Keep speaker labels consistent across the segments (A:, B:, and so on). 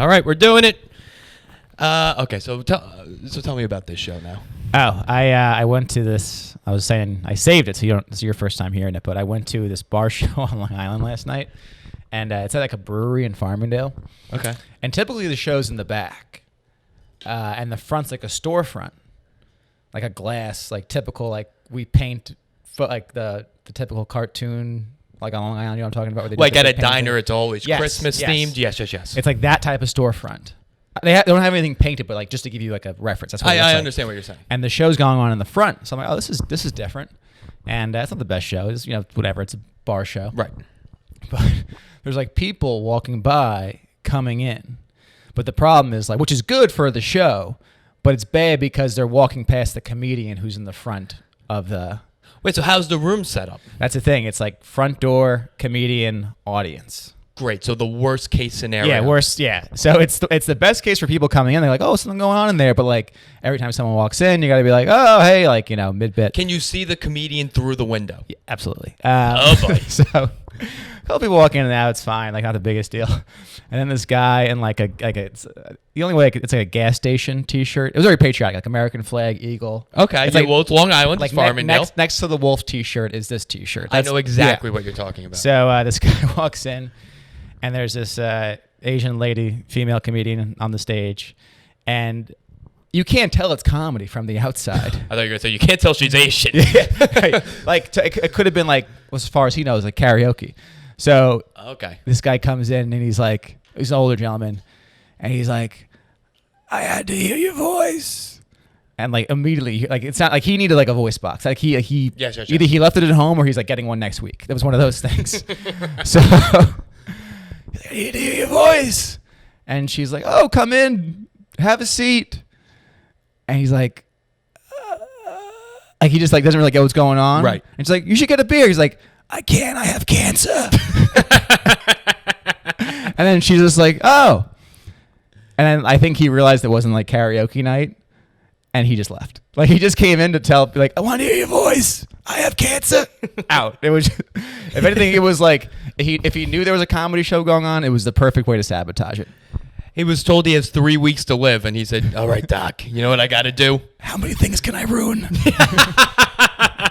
A: All right, we're doing it. Okay, so tell me about this show now.
B: Oh, I went to this. I was saying I saved it, so this is your first time hearing it. But I went to this bar show on Long Island last night, and it's at like a brewery in Farmingdale.
A: Okay.
B: And typically the show's in the back, and the front's like a storefront, like a glass, like typical, like we paint like the typical cartoon. Like on Long Island, you know what I'm talking about? Where they
A: Like
B: just,
A: at a diner, it's always
B: Yes,
A: Christmas
B: yes.
A: themed. Yes.
B: It's like that type of storefront. They don't have anything painted, but like just to give you like a reference. That's what
A: I understand what you're saying.
B: And the show's going on in the front, so I'm like, oh, this is different. And it's not the best show. It's whatever. It's a bar show,
A: Right.
B: But there's like people walking by coming in, but the problem is like, which is good for the show, but it's bad because they're walking past the comedian who's in the front of the.
A: Wait, so how's the room set up?
B: That's the thing. It's like front door, comedian, audience.
A: Great. So the worst case scenario.
B: Yeah, worst. Yeah. So it's the best case for people coming in. They're like, oh, something going on in there. But like every time someone walks in, you got to be like, oh, hey, like mid bit.
A: Can you see the comedian through the window?
B: Yeah, absolutely.
A: Oh boy.
B: So a couple people walk in and out. It's fine. Like not the biggest deal. And then this guy in it's the only way it's like a gas station T-shirt. It was very patriotic, like American flag, eagle.
A: Okay.
B: It's
A: yeah,
B: like,
A: well, it's Long Island.
B: like
A: It's Farmingdale.
B: next to the wolf T-shirt is this T-shirt.
A: I know exactly what you're talking about.
B: So this guy walks in, and there's this Asian lady, female comedian on the stage, and you can't tell it's comedy from the outside.
A: I thought you were going to say you can't tell she's Asian.
B: Right. Like it could have been like, as far as he knows, like karaoke. So
A: Okay.
B: this guy comes in and he's like, he's an older gentleman, and he's like, I had to hear your voice. And like immediately, like it's not like he needed like a voice box. Like he
A: Yes.
B: either he left it at home or he's like getting one next week. That was one of those things. So I need to hear your voice. And she's like, oh, come in, have a seat. And he's like he just like doesn't really get what's going on.
A: Right.
B: And she's like, you should get a beer. He's like, I can't, I have cancer. And then she's just like, oh. And then I think he realized it wasn't like karaoke night, and he just left. Like he just came in to be like, I want to hear your voice. I have cancer. Out. It was, if anything, it was like if he knew there was a comedy show going on, it was the perfect way to sabotage it.
A: He was told he has 3 weeks to live, and he said, all right, Doc, you know what I got to do?
B: How many things can I ruin?
A: I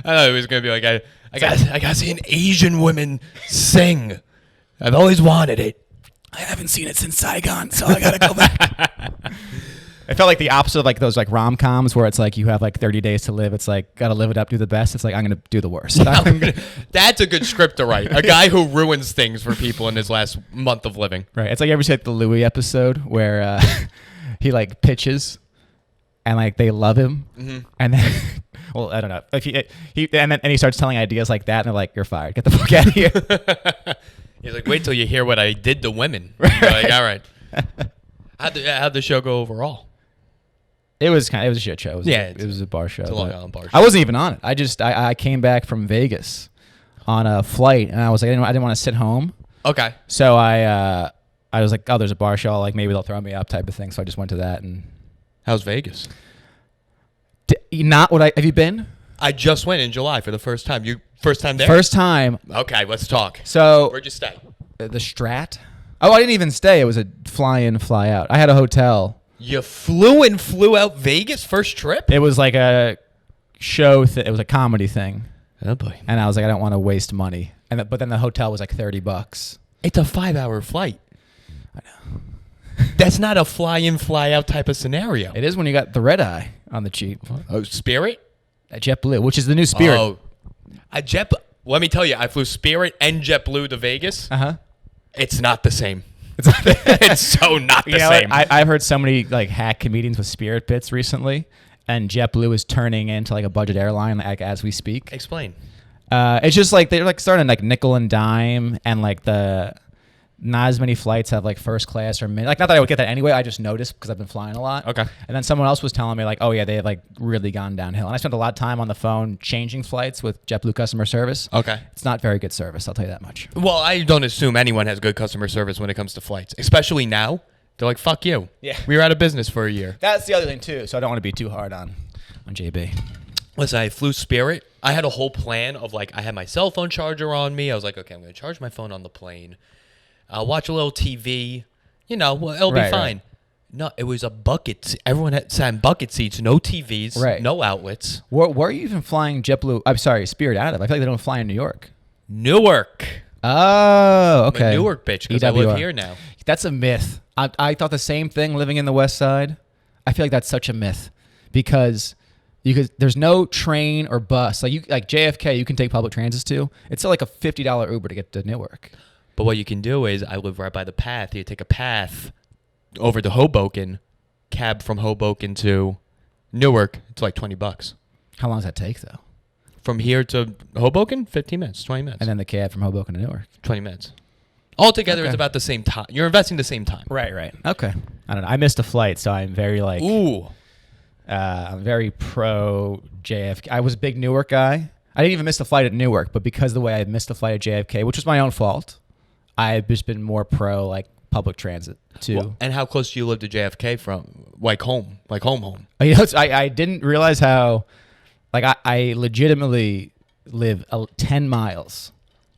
A: thought it was going to be like, I got to see an Asian woman sing. I've always wanted it.
B: I haven't seen it since Saigon, so I gotta go back. It felt like the opposite of like those like rom-coms where it's like you have like 30 days to live. It's like gotta live it up, do the best. It's like I'm gonna do the worst.
A: That's a good script to write. A guy who ruins things for people in his last month of living.
B: Right. It's like you ever see like the Louis episode where he like pitches and like they love him, and then well I don't know if he starts telling ideas like that and they're like, you're fired. Get the fuck out of here.
A: He's like, wait till you hear what I did to women. You're like, all right. How'd the show go overall?
B: It was a shit show. It was a bar show.
A: It's a Long Island bar show.
B: I wasn't even on it. I came back from Vegas on a flight, and I was like, I didn't want to sit home.
A: Okay.
B: So I was like, oh, there's a bar show. Like maybe they'll throw me up type of thing. So I just went to that. And
A: how's Vegas?
B: Have you been?
A: I just went in July for the first time. First time there?
B: First time.
A: Okay, let's talk.
B: So
A: where'd you stay?
B: The Strat. Oh, I didn't even stay. It was a fly in, fly out. I had a hotel.
A: You flew in, flew out Vegas first trip?
B: It was like a show. It was a comedy thing.
A: Oh boy.
B: And I was like, I don't want to waste money. But then the hotel was like $30.
A: It's a 5-hour flight.
B: I know.
A: That's not a fly in, fly out type of scenario.
B: It is when you got the red eye on the cheap.
A: Oh, Spirit?
B: At JetBlue, which is the new Spirit.
A: Oh, let me tell you, I flew Spirit and JetBlue to Vegas. It's not the same. It's so not the same.
B: I've heard so many like hack comedians with Spirit bits recently, and JetBlue is turning into like a budget airline like as we speak.
A: Explain.
B: It's just like they're like starting like nickel and dime, and like not as many flights have like first class or mid. Like not that I would get that anyway. I just noticed because I've been flying a lot.
A: Okay.
B: And then someone else was telling me like, oh yeah, they have like really gone downhill. And I spent a lot of time on the phone changing flights with JetBlue customer service.
A: Okay.
B: It's not very good service. I'll tell you that much.
A: Well, I don't assume anyone has good customer service when it comes to flights, especially now. They're like, fuck you.
B: Yeah.
A: We were out of business for a year.
B: That's the other thing too. So I don't want to be too hard on JB.
A: Listen, I flew Spirit. I had a whole plan of like, I had my cell phone charger on me. I was like, okay, I'm going to charge my phone on the plane. I'll watch a little TV. You know, well, it'll be fine. Right. No, it was a bucket. Everyone had sat in bucket seats, no TVs, no outlets.
B: Where are you even flying JetBlue? I'm sorry, Spirit out of? I feel like they don't fly in New York.
A: Newark.
B: Oh, okay.
A: I'm a Newark bitch because I live here now.
B: That's a myth. I thought the same thing living in the West Side. I feel like that's such a myth because there's no train or bus. Like JFK, you can take public transits to. It's still like a $50 Uber to get to Newark.
A: But what you can do is I live right by the path. You take a path over to Hoboken, cab from Hoboken to Newark. It's like $20.
B: How long does that take though?
A: From here to Hoboken, 15 minutes, 20 minutes.
B: And then the cab from Hoboken to Newark? 20
A: minutes. Altogether, it's about the same time. You're investing the same time.
B: Right. Okay. I don't know. I missed a flight, so I'm very I'm very pro JFK. I was a big Newark guy. I didn't even miss the flight at Newark, but because of the way I missed the flight at JFK, which was my own fault, I've just been more pro like public transit too.
A: Well, and how close do you live to JFK from? Like home?
B: You know, I didn't realize how... Like, I legitimately live 10 miles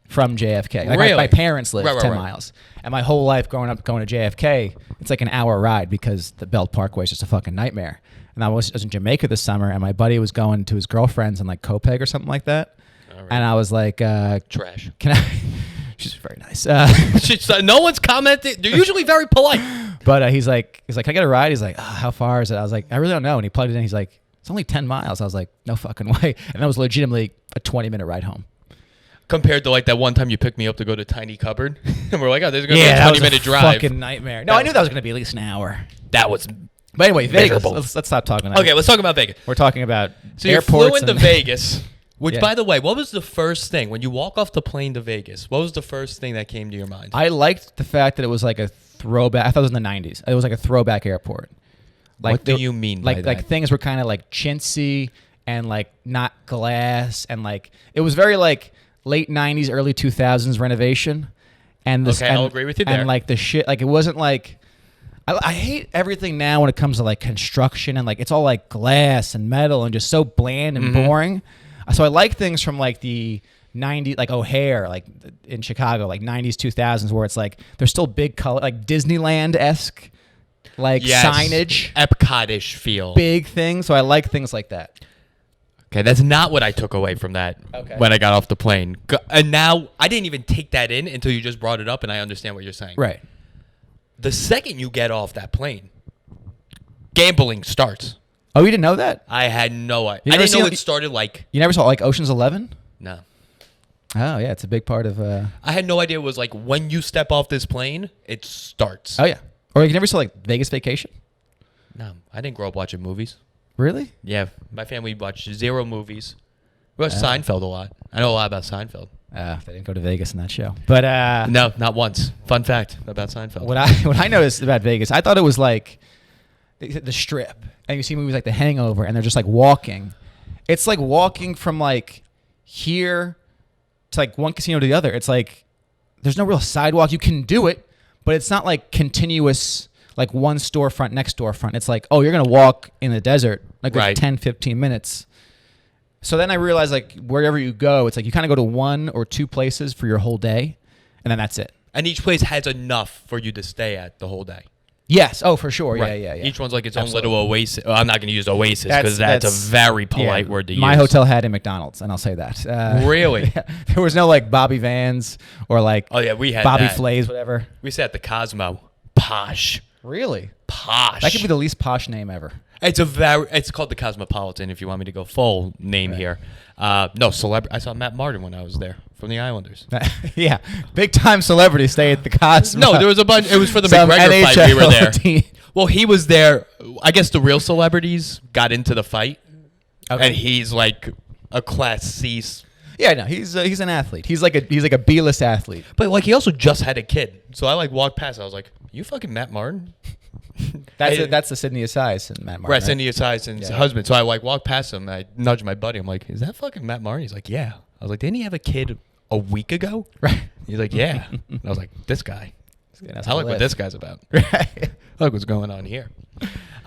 B: from JFK. Like,
A: really?
B: My parents live 10 miles. And my whole life growing up going to JFK, it's like an hour ride because the Belt Parkway is just a fucking nightmare. And I was in Jamaica this summer, and my buddy was going to his girlfriend's in, like, Copeg or something like that. Right. And I was like...
A: Trash.
B: Can I... She's very nice.
A: No one's commented. They're usually very polite.
B: But he's like, can I get a ride? He's like, how far is it? I was like, I really don't know. And he plugged it in. He's like... It's only 10 miles. I was like, no fucking way. And that was legitimately a 20-minute ride home.
A: Compared to like that one time you picked me up to go to Tiny Cupboard. And we're like, oh, there's going to be a 20-minute drive.
B: Fucking nightmare. No, I knew that was going to be at least an hour.
A: That was...
B: But anyway, Vegas. Let's stop talking about
A: Okay, let's talk about Vegas.
B: We're talking about
A: So you flew into Vegas, which, by the way, what was the first thing? When you walk off the plane to Vegas, what was the first thing that came to your mind?
B: I liked the fact that it was like a throwback. I thought it was in the 90s. It was like a throwback airport.
A: Like, what do you mean by that?
B: Like things were kind of like chintzy and like not glass and like it was very like late 90s, early 2000s renovation. And this,
A: I'll agree with you there.
B: And like the shit, like it wasn't like I hate everything now when it comes to like construction and like it's all like glass and metal and just so bland and boring. So I like things from like the 90s, like O'Hare, like in Chicago, like 90s, 2000s, where it's like there's still big color, like Disneyland-esque. Like signage,
A: Epcot-ish feel,
B: big things. So I like things like that.
A: Okay, that's not what I took away from that when I got off the plane. And now I didn't even take that in until you just brought it up, and I understand what you're saying.
B: Right.
A: The second you get off that plane, gambling starts.
B: Oh, you didn't know that?
A: I had no idea. I didn't know it started like.
B: You never saw like Ocean's 11?
A: No.
B: Oh yeah, it's a big part of.
A: I had no idea it was like when you step off this plane, it starts.
B: Oh yeah. Or you never saw like Vegas Vacation?
A: No, I didn't grow up watching movies.
B: Really?
A: Yeah, my family watched 0 movies. We watched Seinfeld a lot. I know a lot about Seinfeld.
B: They didn't go to Vegas in that show, but
A: no, not once. Fun fact about Seinfeld.
B: What I noticed about Vegas, I thought it was like the Strip, and you see movies like The Hangover, and they're just like walking. It's like walking from like here to like one casino to the other. It's like there's no real sidewalk. You can do it. But it's not like continuous, like one storefront, next storefront. It's like, oh, you're going to walk in the desert like 10, 15 minutes. So then I realized like wherever you go, it's like you kind of go to 1 or 2 places for your whole day, and then that's it.
A: And each place has enough for you to stay at the whole day.
B: Yes. Oh, for sure.
A: Right.
B: Yeah.
A: Each one's like its own little oasis. Oh, I'm not going to use oasis because that's a very polite word to use.
B: My hotel had a McDonald's, and I'll say that.
A: Really?
B: Yeah. There was no like Bobby Vans or like
A: we had
B: Bobby Flay's, whatever.
A: We sat at the Cosmo. Posh.
B: Really?
A: Posh.
B: That could be the least posh name ever.
A: It's called the Cosmopolitan if you want me to go full name here. No, celebrity. I saw Matt Martin when I was there from the Islanders.
B: Yeah, big time celebrities stay at the Cosmo.
A: No, there was a bunch. It was for the McGregor
B: NHL
A: fight. We were there.
B: Team.
A: Well, he was there. I guess the real celebrities got into the fight, and he's like a Class C.
B: Yeah, no, he's an athlete. He's like a B-list athlete.
A: But like he also just had a kid, so I like walked past. I was like, "You fucking Matt Martin."
B: That's the Sydney Asias and Matt Martin.
A: Right, Sydney Asias' husband. So I like walked past him. And I nudged my buddy. I'm like, "Is that fucking Matt Martin?" He's like, "Yeah." I was like, "Didn't he have a kid a week ago?"
B: Right.
A: He's like, "Yeah." And I was like, "This guy. I like what this guy's about.
B: Right.
A: I like what's going on here."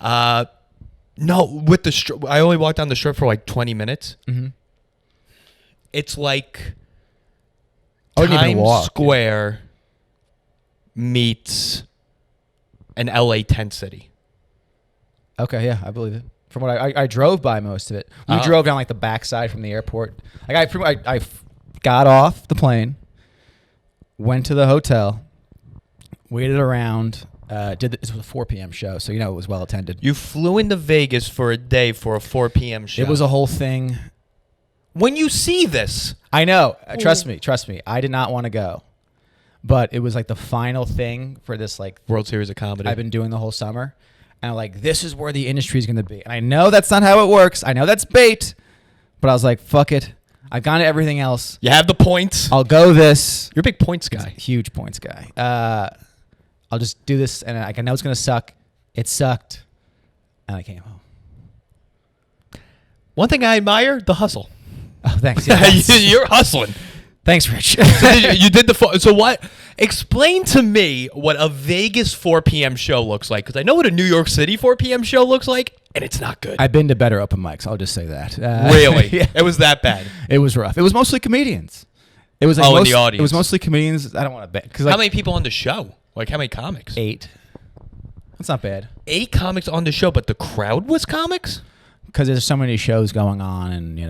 A: No, with the strip, I only walked down the strip for like 20 minutes.
B: Mm-hmm.
A: It's like
B: Times
A: Square meets an LA tent city.
B: Okay, yeah, I believe it. From what I drove by most of it. We drove down like the backside from the airport. Like I got off the plane, went to the hotel, waited around. This was a 4 p.m. show, so it was well attended.
A: You flew into Vegas for a day for a 4 p.m. show.
B: It was a whole thing.
A: When you see this,
B: I know. Trust me. I did not want to go, but it was like the final thing for this like
A: World Series of Comedy.
B: I've been doing the whole summer, and I'm like, this is where the industry is going to be. And I know that's not how it works. I know that's bait, but I was like, fuck it. I've gone to everything else.
A: You have the points.
B: I'll go this.
A: You're a big points guy.
B: Huge points guy. I'll just do this, and I know it's going to suck. It sucked, and I came home.
A: One thing I admire, the hustle.
B: Oh, thanks. Yeah,
A: You're hustling.
B: Thanks, Rich.
A: You did so what? Explain to me what a Vegas 4 p.m. show looks like, because I know what a New York City 4 p.m. show looks like, and it's not good.
B: I've been to better open mics. I'll just say that.
A: Really?
B: Yeah.
A: It was that bad?
B: It was rough. It was mostly comedians. It was like
A: in the audience.
B: It was mostly comedians. I don't want to bet.
A: How many people on the show? Like, how many comics?
B: 8. That's not bad.
A: 8 comics on the show, but the crowd was comics?
B: Because there's so many shows going on, and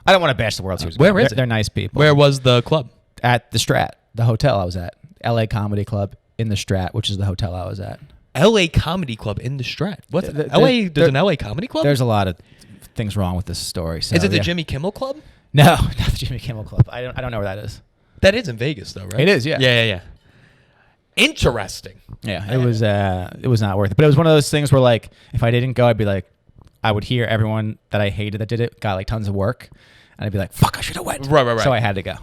B: I don't want to bash the World Series.
A: Where is it?
B: They're nice people.
A: Where was the club?
B: At the Strat, the hotel I was at. LA Comedy Club in the Strat, which is the hotel I was at.
A: LA Comedy Club in the Strat. What's
B: There's
A: an LA Comedy Club?
B: There's a lot of things wrong with this story. So,
A: is it the Jimmy Kimmel Club?
B: No, not the Jimmy Kimmel Club. I don't know where that is.
A: That is in Vegas, though, right?
B: It is, yeah.
A: Yeah. Interesting.
B: Yeah, it was not worth it. But it was one of those things where, like, if I didn't go, I'd be like, I would hear everyone that I hated that did it got like tons of work, and I'd be like, fuck, I should have went.
A: Right.
B: So I had to go.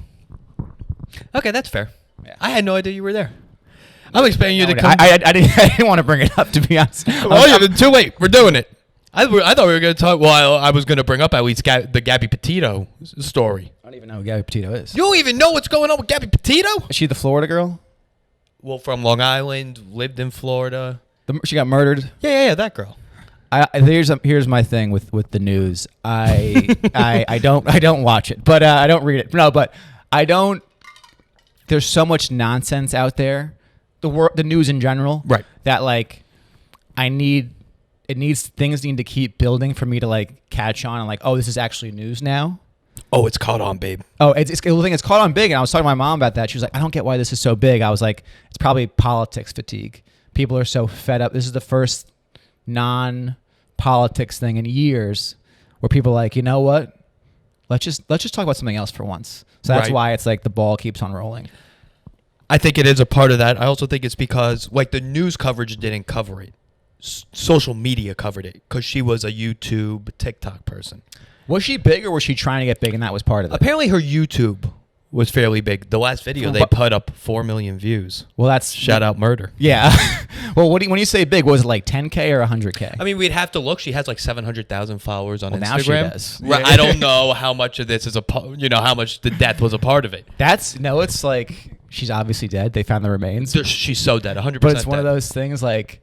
A: Okay, that's fair.
B: Yeah.
A: I had no idea you were there. I'm expecting you to come.
B: I didn't want to bring it up, to be honest.
A: Well, too late. We're doing it. I thought we were going to talk. Well, I was going to bring up at least the Gabby Petito story.
B: I don't even know who Gabby Petito is.
A: You don't even know what's going on with Gabby Petito?
B: Is she the Florida girl?
A: Well, from Long Island, lived in Florida.
B: She got murdered?
A: Yeah, that girl.
B: Here's my thing with the news. I don't watch it, but I don't read it. No, but I don't. There's so much nonsense out there. The news in general,
A: right?
B: That like, things need to keep building for me to like catch on and like, oh, this is actually news now.
A: Oh, it's caught on, babe.
B: Oh, it's caught on big, and I was talking to my mom about that. She was like, I don't get why this is so big. I was like, it's probably politics fatigue. People are so fed up. This is the first non-politics thing in years where people are like, you know what? Let's just talk about something else for once. So that's why it's like the ball keeps on rolling.
A: I think it is a part of that. I also think it's because like the news coverage didn't cover it. Social media covered it because she was a YouTube, TikTok person.
B: Was she big, or was she trying to get big and that was part of it?
A: Apparently her YouTube was fairly big. The last video they put up 4 million views.
B: Well, that's
A: shout out murder.
B: Yeah. Well, when you say big, was it like 10K or 100K?
A: I mean, we'd have to look. She has like 700,000 followers on Instagram.
B: Now she does.
A: Right. I don't know how much of this is how much the death was a part of it.
B: It's like she's obviously dead. They found the remains.
A: She's so dead, 100%.
B: But it's one of those things like,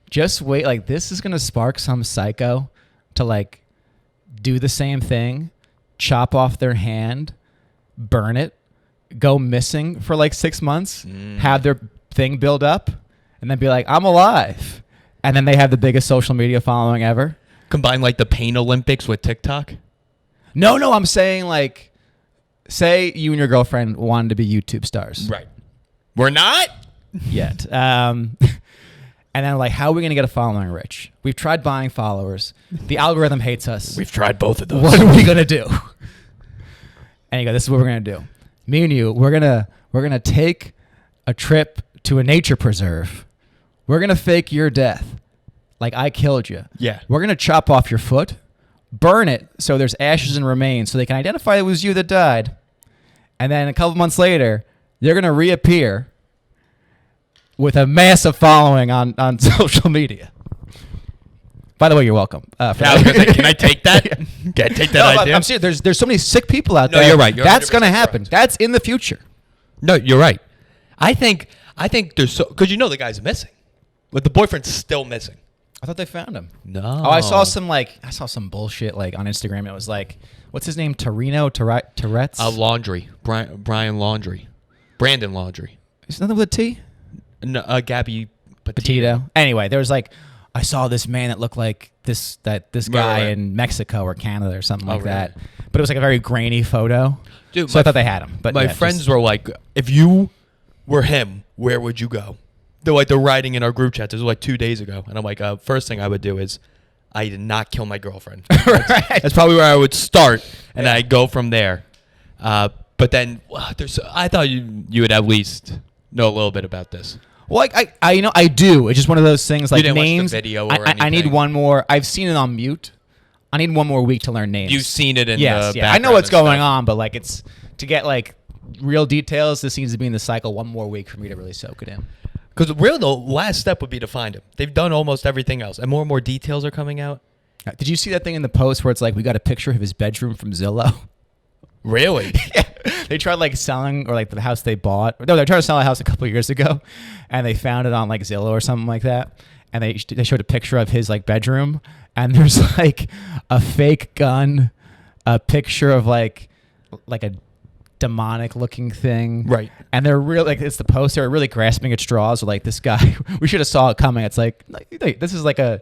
B: just wait. Like this is gonna spark some psycho to like do the same thing, chop off their hand, burn it, go missing for like 6 months, have their thing build up, and then be like, I'm alive. And then they have the biggest social media following ever.
A: Combine like the Pain Olympics with TikTok?
B: No, I'm saying like, say you and your girlfriend wanted to be YouTube stars.
A: Right. We're not?
B: Yet. And then like, how are we going to get a following, Rich? We've tried buying followers. The algorithm hates us.
A: We've tried both of those.
B: What are we going to do? And you go, this is what we're going to do. Me and you, we're going to take a trip to a nature preserve. We're going to fake your death. Like I killed you.
A: Yeah.
B: We're going to chop off your foot, burn it so there's ashes and remains so they can identify it was you that died. And then a couple months later, you're going to reappear with a massive following on social media. By the way, you're welcome.
A: I was gonna say, can I take that? Can I take that idea?
B: I'm serious. There's so many sick people out there.
A: No, you're right.
B: That's going to happen. Correct. That's in the future.
A: No, you're right. I think there's because the guy's missing. But the boyfriend's still missing.
B: I thought they found him.
A: No.
B: Oh, I saw some bullshit like on Instagram. It was like, what's his name? Tourette's?
A: Laundry. Brian Laundry. Brandon Laundry.
B: Is nothing with a T?
A: No, Gabby
B: Petito. Anyway, there was like, I saw this man that looked like this guy
A: right.
B: in Mexico or Canada or something like
A: really?
B: that. But it was like a very grainy photo.
A: Dude,
B: So I thought they had him. But
A: my
B: yeah,
A: friends
B: just-
A: were like, if you were him, where would you go? They're writing in our group chat. This was like 2 days ago. And I'm like, first thing I would do is I did not kill my girlfriend.
B: Right.
A: That's probably where I would start. And
B: Yeah.
A: I go from there. But then I thought you would at least know a little bit about this.
B: Well, I do. It's just one of those things like
A: didn't watch the
B: names.
A: video or
B: I need
A: anything?
B: one more. I've seen it on mute. I need one more week to learn names.
A: You've seen it in
B: yes,
A: the
B: yeah. I know
A: background
B: what's
A: and
B: going
A: stuff.
B: on, but like it's to get like real details. This seems to be in the cycle. One more week for me to really soak it in.
A: Because really, the last step would be to find him. They've done almost everything else. And more details are coming out.
B: Did you see that thing in the post where it's like we got a picture of his bedroom from Zillow?
A: Really?
B: Yeah. They tried like selling or like the house they bought. No, they tried to sell a house a couple of years ago, and they found it on like Zillow or something like that. And they showed a picture of his like bedroom, and there's like a fake gun, a picture of like a demonic looking thing,
A: Right.
B: And they're really like it's the post. They're really grasping at straws. Like this guy, we should have saw it coming. It's like this is like a.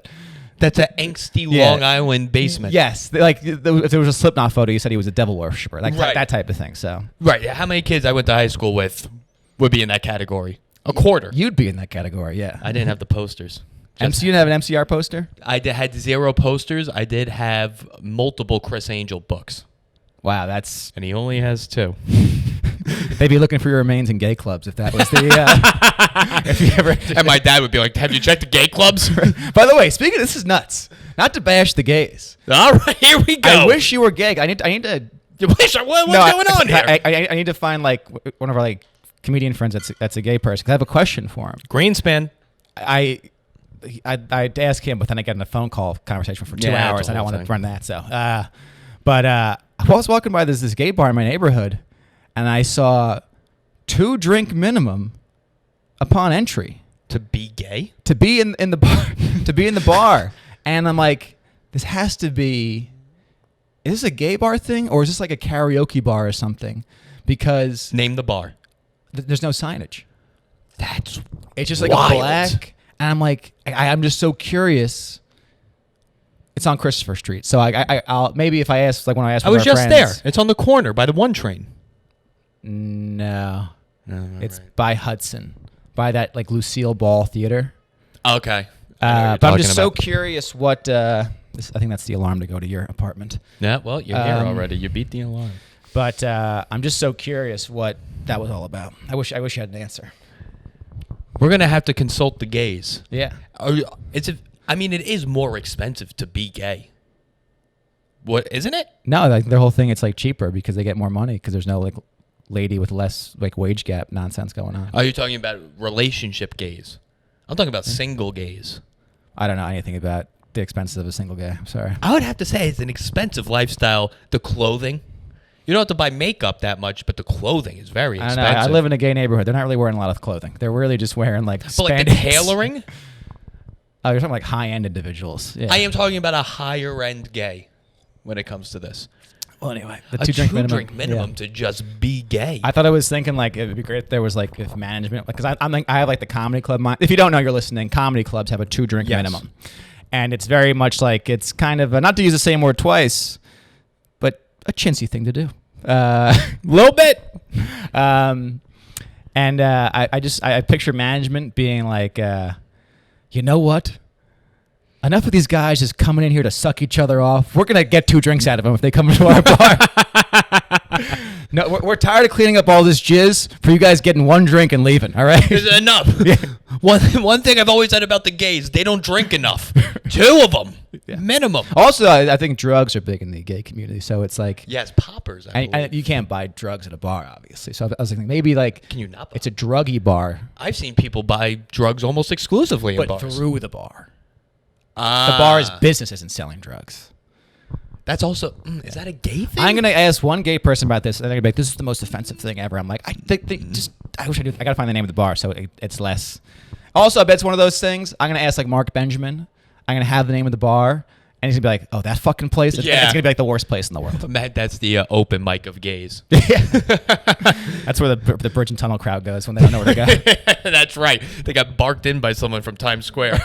A: That's an angsty
B: Yeah.
A: Long Island basement.
B: Yes, like if there was a Slipknot photo, you said he was a devil worshiper, like
A: Right.
B: that type of thing. So
A: Right. Yeah. How many kids I went to high school with would be in that category? A quarter.
B: you'd be in that category, yeah.
A: I didn't have the posters.
B: MC, you didn't have an MCR poster?
A: Had 0 posters. I did have multiple Chris Angel books.
B: Wow, that's
A: And he only has 2.
B: they'd be looking for your remains in gay clubs if that was the if you ever.
A: And my dad would be like, have you checked the gay clubs?
B: By the way, speaking of this is nuts. Not to bash the gays.
A: All right, here we go.
B: I wish you were gay. I need to.
A: You wish what's going on here?
B: I need to find like one of our like comedian friends that's a gay person. 'Cause I have a question for him.
A: Greenspan.
B: I'd ask him, but then I get in a phone call conversation for 2
A: Yeah,
B: hours.
A: that's a
B: I don't
A: whole
B: want to
A: thing.
B: run that. So, but I was walking by this gay bar in my neighborhood, and I saw 2 drink minimum upon entry
A: To be gay?
B: to be in the bar to be in the bar, and I'm like, this has to be. Is this a gay bar thing, or is this like a karaoke bar or something? Because
A: Name the bar.
B: there's no signage.
A: That's
B: It's just like
A: wild.
B: a black, and I'm like, I'm just so curious. It's on Christopher Street, so I'll maybe if I ask like when I ask.
A: I
B: one
A: was
B: of our
A: just
B: friends-
A: there. It's on the corner by the 1 train.
B: No, it's
A: right.
B: by Hudson, by that like Lucille Ball Theater.
A: Okay.
B: But I'm just so curious what. I think that's the alarm to go to your apartment.
A: Yeah, well, you're here
B: Um,
A: already. You beat the alarm.
B: But I'm just so curious what that was all about. I wish you had an answer.
A: We're going to have to consult the gays.
B: Yeah.
A: It is more expensive to be gay. What, isn't it?
B: No, like their whole thing, it's like cheaper because they get more money because there's no like lady with less like wage gap nonsense going on.
A: Are you talking about relationship gays? I'm talking about single gays.
B: I don't know anything about the expenses of a single guy. I'm sorry.
A: I would have to say it's an expensive lifestyle. The clothing. You don't have to buy makeup that much, but the clothing is very
B: I don't
A: expensive.
B: know. I live in a gay neighborhood. They're not really wearing a lot of clothing. They're really just wearing like
A: But like the
B: spandex.
A: tailoring?
B: Oh, you're talking like high-end individuals. Yeah.
A: I am talking about a higher end gay when it comes to this.
B: Well, anyway, the
A: A
B: 2 drink
A: two-drink
B: minimum.
A: minimum
B: Yeah.
A: to just be gay.
B: I thought I was thinking like it would be great if there was like if management because I'm like I have like the comedy club. If you don't know, you're listening. Comedy clubs have a 2 drink
A: Yes.
B: minimum, and it's very much like it's kind of not to use the same word twice, but a chintzy thing to do. A little bit. I picture management being like, you know what? Enough of these guys just coming in here to suck each other off. We're gonna get 2 drinks out of them if they come into our bar. No, we're tired of cleaning up all this jizz for you guys getting 1 drink and leaving. All right.
A: Is enough.
B: Yeah.
A: One thing I've always said about the gays, they don't drink enough. 2 of them, minimum.
B: Also, I think drugs are big in the gay community, so it's like,
A: Yes, poppers. I
B: and
A: believe.
B: you can't buy drugs at a bar, obviously. So I was thinking maybe like
A: Can you not?
B: it's a druggy bar,
A: I've seen people buy drugs almost exclusively in
B: but
A: bars.
B: through the bar. The bar's business isn't selling drugs.
A: That's also. Is that a gay thing?
B: I'm gonna ask one gay person about this, and they're gonna be like, "This is the most offensive thing ever." I'm like, I wish I knew. I gotta find the name of the bar, so it's less. Also, I bet it's one of those things. I'm gonna ask like Mark Benjamin. I'm gonna have the name of the bar, And he's going to be like, oh, that fucking place? It's
A: Yeah.
B: going to be like the worst place in the world.
A: Matt, that's the open mic of gays.
B: That's where the bridge and tunnel crowd goes when they don't know where to go.
A: That's right. They got barked in by someone from Times Square.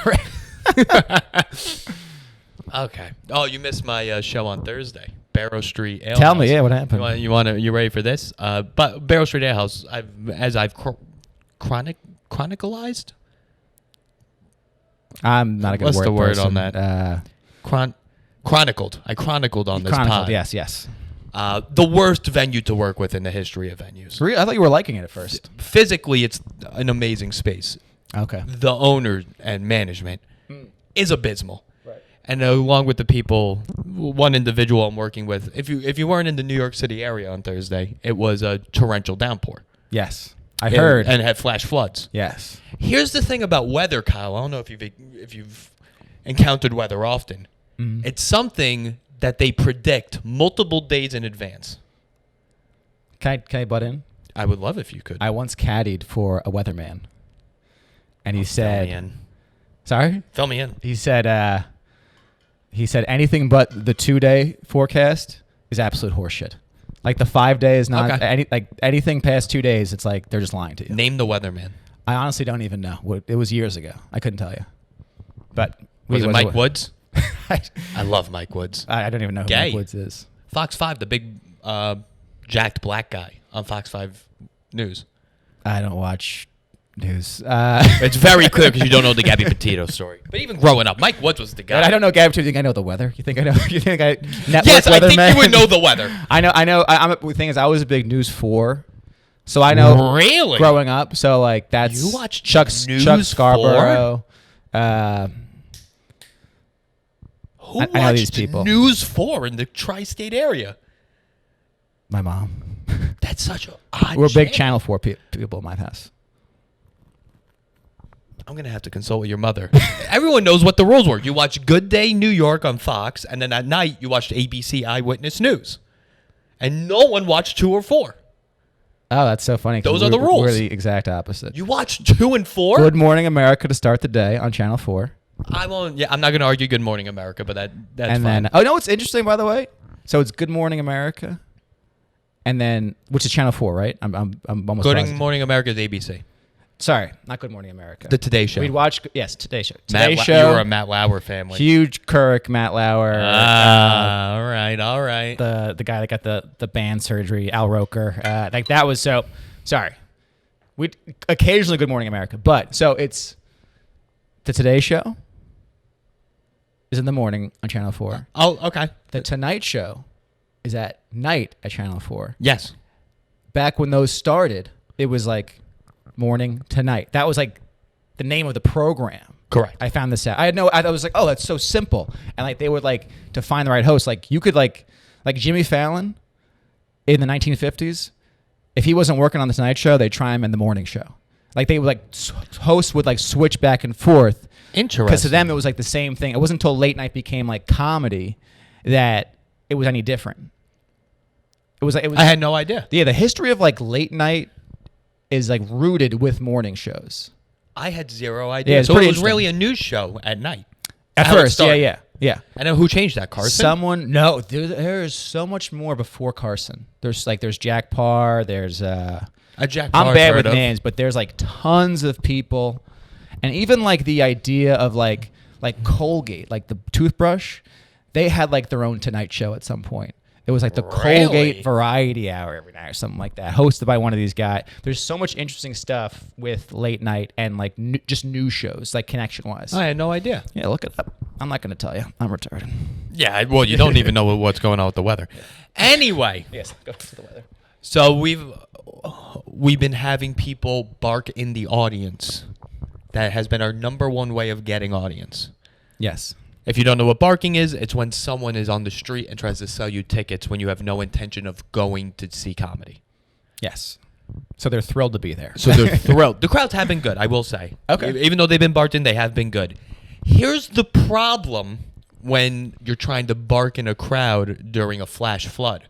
A: Okay. Oh, you missed my show on Thursday. Barrow Street Ale
B: Tell
A: House.
B: me, yeah, what happened?
A: You ready for this? But Barrow Street Ale House, I've chronicalized.
B: I'm not a good
A: What's
B: word
A: the word
B: person.
A: on that? Chronicled. I chronicled on this
B: Chronicled,
A: pod.
B: yes.
A: The worst venue to work with in the history of venues.
B: Really? I thought you were liking it at first.
A: Physically, it's an amazing space.
B: Okay.
A: The owner and management is abysmal.
B: Right.
A: And along with the people, one individual I'm working with, if you weren't in the New York City area on Thursday, it was a torrential downpour.
B: Yes. I heard.
A: And had flash floods.
B: Yes.
A: Here's the thing about weather, Kyle. I don't know if you've encountered weather often.
B: Mm.
A: It's something that they predict multiple days in advance.
B: Can I butt in?
A: I would love if you could.
B: I once caddied for a weatherman. And he
A: Fill me
B: said,
A: in.
B: sorry?
A: Fill me in.
B: He said anything but the 2-day forecast is absolute horseshit. Like the 5 days, anything past 2 days, it's like they're just lying to you.
A: Name the weatherman.
B: I honestly don't even know. It was years ago. I couldn't tell you. But
A: Was it Mike Woods?
B: I
A: I love Mike Woods.
B: don't even know who
A: Gay.
B: Mike Woods is.
A: Fox 5, the big jacked black guy on Fox 5 News.
B: I don't watch news.
A: It's very clear because you don't know the Gabby Petito story. But even growing up, Mike Woods was the guy.
B: I don't know, Gab. Do you think I know the weather? You think I know? You think I Netflix
A: Yes, I think
B: weatherman?
A: you would know the weather.
B: I know. The thing is, I was a big News 4, so I know
A: Really?
B: growing up. So like that's
A: You watched
B: Chuck
A: News
B: Scarborough.
A: Who
B: I
A: watched
B: know these people.
A: News 4 in the tri-state area?
B: My mom.
A: That's such a odd
B: We're big
A: channel.
B: Channel 4 people in my house.
A: I'm going to have to consult with your mother. Everyone knows what the rules were. You watch Good Day New York on Fox, and then at night you watched ABC Eyewitness News. And no one watched 2 or 4.
B: Oh, that's so funny. 'Cause
A: Those are the rules.
B: We're the exact opposite.
A: You watched 2 and 4?
B: Good Morning America to start the day on Channel 4.
A: I'm not going to argue Good Morning America, but that's
B: And
A: fine.
B: then, oh, no, what's interesting, by the way? So it's Good Morning America, and then, which is Channel 4, right? I'm almost
A: Good
B: positive.
A: Morning America is ABC.
B: Sorry, not Good Morning America.
A: The Today Show.
B: We'd watch, yes, Today Show.
A: Matt
B: Today
A: La-
B: Show.
A: You were a Matt Lauer family.
B: Huge Kirk, Matt Lauer.
A: All right.
B: The guy that got the band surgery, Al Roker. Like that was so. Sorry, we occasionally Good Morning America, but so it's the Today Show is in the morning on Channel 4.
A: Oh, okay.
B: The Tonight Show is at night at Channel 4.
A: Yes.
B: Back when those started, it was like morning to night. That was like the name of the program.
A: Correct.
B: I found this out. I was like, oh, that's so simple. And like they would like to find the right host. Like you could like Jimmy Fallon in the 1950s. If he wasn't working on the Tonight Show, they'd try him in the morning show. Like they would like hosts would like switch back and forth.
A: Interesting.
B: Because to them it was like the same thing. It wasn't until late night became like comedy that it was any different. It was.
A: I had no idea.
B: Yeah, the history of like late night is like rooted with morning shows.
A: I had zero idea.
B: Yeah, it's
A: so it
B: pretty
A: was
B: interesting.
A: really a news show at night.
B: At
A: How it
B: first,
A: started.
B: yeah.
A: I know who changed that, Carson.
B: There is so much more before Carson. There's Jack Parr. There's
A: A Jack
B: I'm
A: Parr's
B: bad
A: heard
B: with
A: of.
B: names, but there's like tons of people, and even like the idea of like Colgate, like the toothbrush, they had like their own Tonight Show at some point. It was like the
A: Really?
B: Colgate Variety Hour every night or something like that, hosted by one of these guys. There's so much interesting stuff with late night and like just news shows, like connection-wise.
A: I had no idea.
B: Yeah, look it up. I'm not going to tell you. I'm retarded.
A: Yeah, well, you don't even know what's going on with the weather. Anyway,
B: Yes, go to the weather.
A: so we've been having people bark in the audience. That has been our number one way of getting audience.
B: Yes.
A: If you don't know what barking is, it's when someone is on the street and tries to sell you tickets when you have no intention of going to see comedy.
B: Yes. So they're thrilled to be there.
A: So they're thrilled. The crowds have been good, I will say.
B: Okay.
A: Even though they've been barked in, they have been good. Here's the problem when you're trying to bark in a crowd during a flash flood.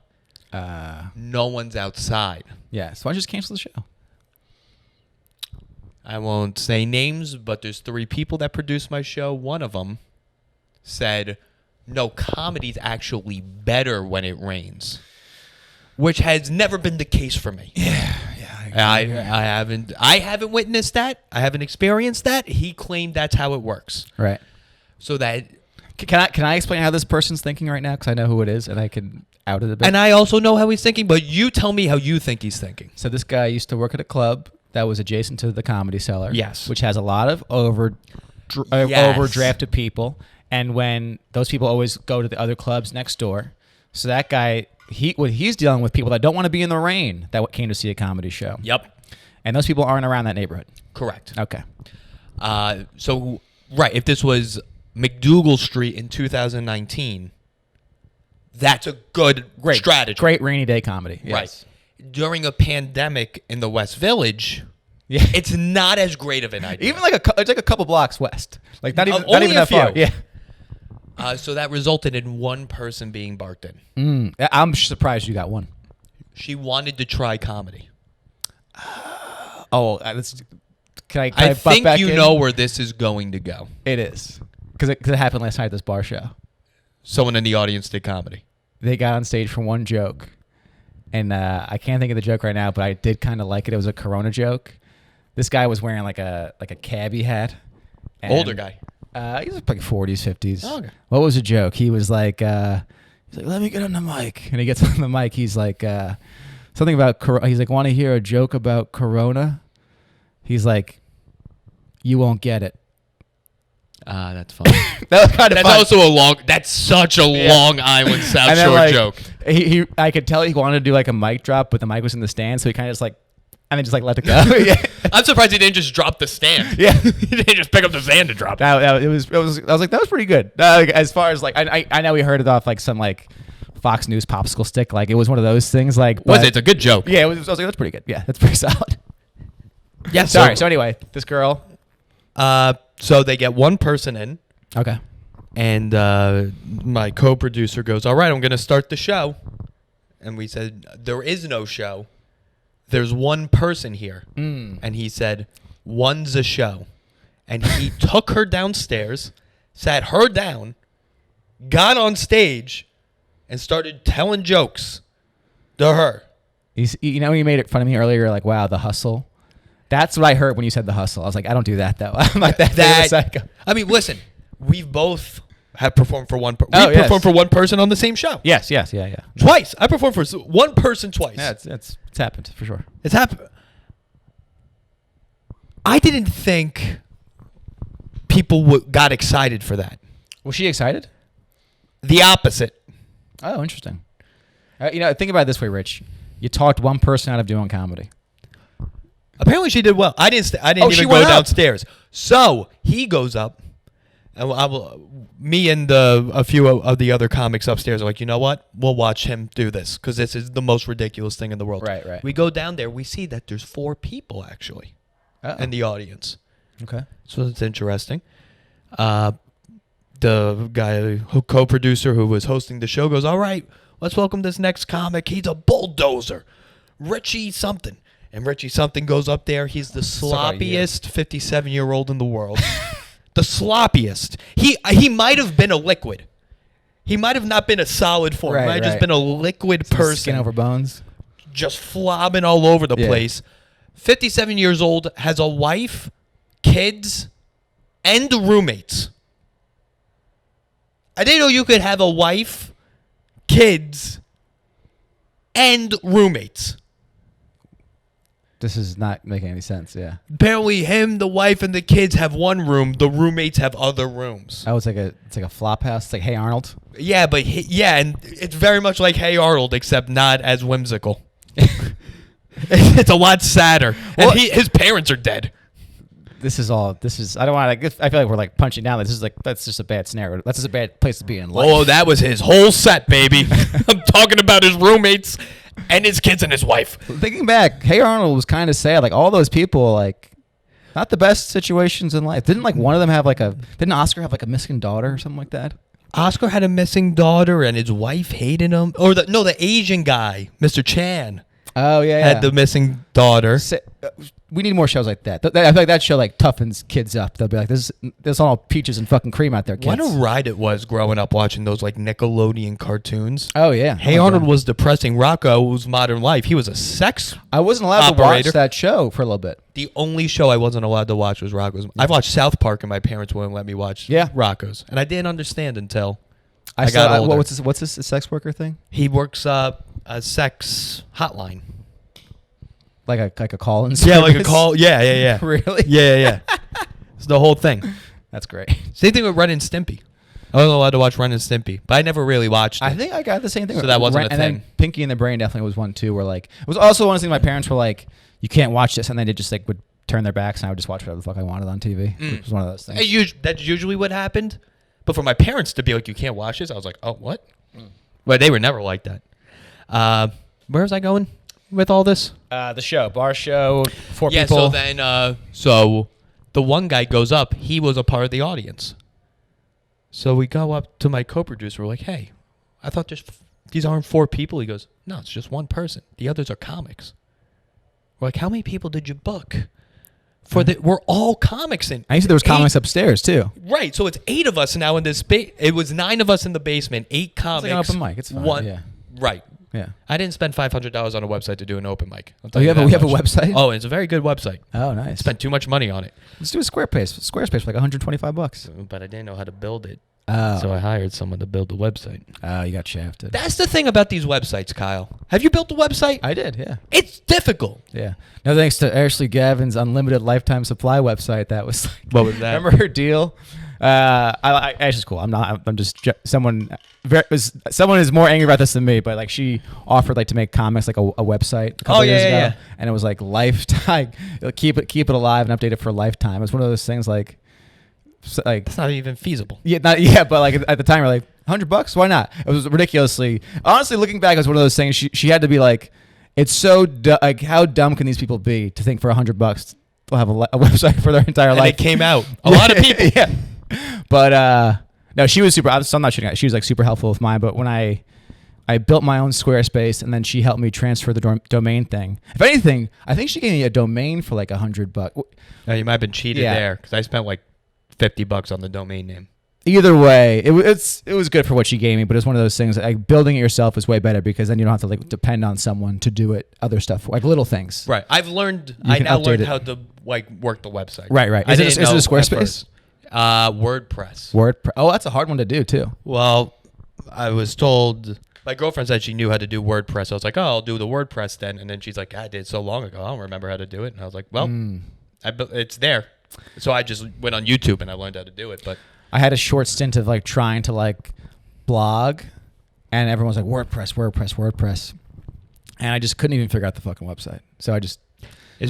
A: No one's outside.
B: Yeah. So why don't you just cancel the show?
A: I won't say names, but there's 3 people that produce my show. One of them said, No, comedy's actually better when it rains, which has never been the case for me.
B: Yeah.
A: I haven't witnessed that. I haven't experienced that. He claimed that's how it works.
B: Right.
A: So that...
B: Can I explain how this person's thinking right now? Because I know who it is, and I can out it a bit.
A: And I also know how he's thinking, but you tell me how you think he's thinking.
B: So this guy used to work at a club that was adjacent to the Comedy Cellar.
A: Yes.
B: Which has a lot of overdrafted people. And when those people always go to the other clubs next door. So that guy, he's dealing with people that don't want to be in the rain that came to see a comedy show.
A: Yep.
B: And those people aren't around that neighborhood.
A: Correct.
B: Okay.
A: If this was McDougal Street in 2019, that's a good strategy.
B: Great rainy day comedy. Yes.
A: Right. During a pandemic in the West Village,
B: yeah,
A: it's not as great of an idea.
B: Even it's like a couple blocks west. Like not even that
A: few.
B: far. Yeah.
A: So that resulted in one person being barked in.
B: I'm surprised you got one.
A: She wanted to try comedy.
B: Can I
A: I think
B: back
A: you
B: in?
A: know where this is going to go.
B: It is. Because it happened last night at this bar show.
A: Someone in the audience did comedy.
B: They got on stage for one joke. And I can't think of the joke right now, but I did kind of like it. It was a Corona joke. This guy was wearing like a cabbie hat.
A: Older guy.
B: He was like 40s, 50s.
A: Oh, okay.
B: What was the joke? He was like, let me get on the mic. And he gets on the mic. He's like, something about, he's like, want to hear a joke about Corona? He's like, you won't get it.
A: That's funny.
B: That was kind of fun.
A: That's such a Long Island South
B: then,
A: Shore joke.
B: I could tell he wanted to do like a mic drop, but the mic was in the stand, so he kind of just let it go. Yeah.
A: I'm surprised he didn't just drop the stand.
B: Yeah.
A: He didn't just pick up the stand to drop it.
B: I was like, that was pretty good. As far as like, I know we heard it off like some like Fox News popsicle stick. Like it was one of those things. Like,
A: Was it? It's a good joke.
B: Yeah, I was like, that's pretty good. Yeah, that's pretty solid.
A: Yeah.
B: Sorry. So anyway, this girl.
A: So they get one person in.
B: Okay.
A: And my co-producer goes, all right, I'm going to start the show. And we said, there is no show. There's one person here. And he said, one's a show. And he took her downstairs, sat her down, got on stage, and started telling jokes to her.
B: You know when you made fun of me earlier, like, wow, the hustle? That's what I heard when you said the hustle. I was like, I don't do that, though. I'm like that psycho.
A: I mean, listen, we've both have performed for one person.
B: Yes.
A: Performed for one person on the same show.
B: Yes, yeah.
A: Twice. I performed for one person twice.
B: Yeah, it's happened, for sure.
A: It's happened. I didn't think people got excited for that.
B: Was she excited?
A: The opposite.
B: Oh, interesting. Think about it this way, Rich. You talked one person out of doing comedy.
A: Apparently, she did well. I didn't even go downstairs. So he goes up, and me and a few of the other comics upstairs are like, you know what? We'll watch him do this because this is the most ridiculous thing in the world.
B: Right.
A: We go down there. We see that there's 4 people actually in the audience.
B: Okay.
A: So it's interesting. The guy, co-producer who was hosting the show goes, all right, let's welcome this next comic. He's a bulldozer. Richie Something. And Richie Something goes up there. He's the sloppiest 57-year-old in the world. The sloppiest. He might have been a liquid. He might have not been a solid form. He might have just been a liquid person.
B: Skin over bones.
A: Just flobbing all over the place. 57 years old, has a wife, kids, and roommates. I didn't know you could have a wife, kids, and roommates.
B: This is not making any sense, yeah.
A: Apparently him, the wife, and the kids have one room. The roommates have other rooms.
B: Oh, it's like a flop house. It's like Hey Arnold.
A: Yeah, but and it's very much like Hey Arnold, except not as whimsical. It's a lot sadder. And his parents are dead.
B: I don't want to, I feel like we're like punching down. That's just a bad scenario. That's just a bad place to be in life.
A: Oh, that was his whole set, baby. I'm talking about his roommates and his kids and his wife.
B: Thinking back, Hey Arnold was kind of sad. Like all those people, like not the best situations in life. Didn't like one of them have didn't Oscar have like a missing daughter or something like that?
A: Oscar had a missing daughter and his wife hated him. Or the Asian guy, Mr. Chan.
B: Oh yeah,
A: had the missing daughter.
B: We need more shows like that. I feel like that show like toughens kids up. They'll be like, "This is all peaches and fucking cream out there, kids."
A: What a ride it was growing up watching those like Nickelodeon cartoons.
B: Oh yeah.
A: Hey Arnold was depressing. Rocco was Modern Life. He was a sex.
B: I wasn't allowed
A: operator.
B: to watch that show for a little bit.
A: The only show I wasn't allowed to watch was Rocco's. I've watched South Park and my parents wouldn't let me watch Rocco's, and I didn't understand until I got older.
B: What's this sex worker thing?
A: He works a sex hotline.
B: Like a call-in
A: service? Yeah, like a call. Yeah.
B: Really?
A: Yeah. It's the whole thing.
B: That's great.
A: Same thing with Ren and Stimpy. I wasn't allowed to watch Ren and Stimpy, but I never really watched it.
B: I think I got the same thing.
A: So that wasn't a thing.
B: And then Pinky and the Brain definitely was one too, where like it was also one of the things my parents were like, "You can't watch this," and then they just like would turn their backs, and I would just watch whatever the fuck I wanted on TV. It was one of those things.
A: That's usually what happened. But for my parents to be like, "You can't watch this," I was like, "Oh, what?" But they were never like that. Where was I going with all this?
B: The show, bar show, 4 people.
A: Yeah, so then, so the one guy goes up. He was a part of the audience. So we go up to my co-producer. We're like, "Hey, I thought these aren't 4 people." He goes, "No, it's just one person. The others are comics." We're like, "How many people did you book?" We're all comics in.
B: I used to there was comics upstairs too.
A: Right, so it's 8 of us now in this space. It was 9 of us in the basement, 8 comics.
B: It's like an open mic. It's fine. Yeah.
A: Right.
B: Yeah.
A: I didn't spend $500 on a website to do an open mic.
B: We have a website?
A: Oh, it's a very good website.
B: Oh, nice.
A: Spent too much money on it.
B: Let's do a Squarespace for like $125.
A: But I didn't know how to build it.
B: Oh.
A: So I hired someone to build the website.
B: Oh, you got shafted.
A: That's the thing about these websites, Kyle. Have you built a website?
B: I did, yeah.
A: It's difficult.
B: Yeah. No thanks to Ashley Gavin's unlimited lifetime supply website. That was like,
A: what was that?
B: Remember her deal? Ashley's cool. I'm just someone is more angry about this than me, but like she offered like to make comics like a website a couple years ago, and it was like lifetime. keep it alive and update it for lifetime. It's one of those things like
A: it's not even feasible.
B: Yeah, but like at the time we're like $100, why not? It was ridiculously. Honestly, looking back, it was one of those things. She had to be like, it's so like how dumb can these people be to think for $100 they'll have a website for their entire life?
A: And it came out. A lot of people.
B: Yeah. But no, she was super. I'm not shooting. She was like super helpful with mine. But when I built my own Squarespace, and then she helped me transfer the domain thing. If anything, I think she gave me a domain for like $100.
A: No, you might have been cheated there because I spent like $50 on the domain name.
B: Either way, it was good for what she gave me, but it's one of those things like building it yourself is way better because then you don't have to like depend on someone to do it other stuff like little things.
A: Right. I now learned how to like work the website.
B: Right. Is it a Squarespace?
A: WordPress.
B: Oh, that's a hard one to do too.
A: Well, I was told my girlfriend said she knew how to do WordPress. I was like, "Oh, I'll do the WordPress then." And then she's like, "I did it so long ago. I don't remember how to do it." And I was like, "Well, it's there." So I just went on YouTube and I learned how to do it. But
B: I had a short stint of like trying to like blog, and everyone was like WordPress, and I just couldn't even figure out the fucking website. So
A: it's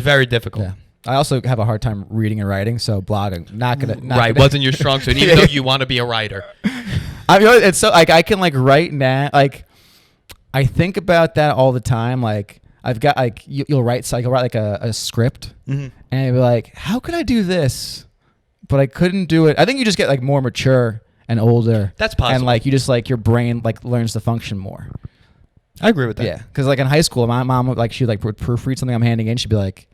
A: very difficult.
B: Yeah. I also have a hard time reading and writing, so blogging not gonna.
A: Wasn't your strong suit, even though you want to be a writer.
B: I mean, it's so like I can like write now. Like I think about that all the time. Like I've got like you'll write like a script, and you'll be like, how could I do this? But I couldn't do it. I think you just get like more mature and older.
A: That's possible.
B: And like you just like your brain like learns to function more.
A: I agree with that.
B: Yeah, because like in high school, my mom would like she would like proofread something I'm handing in. She'd be like,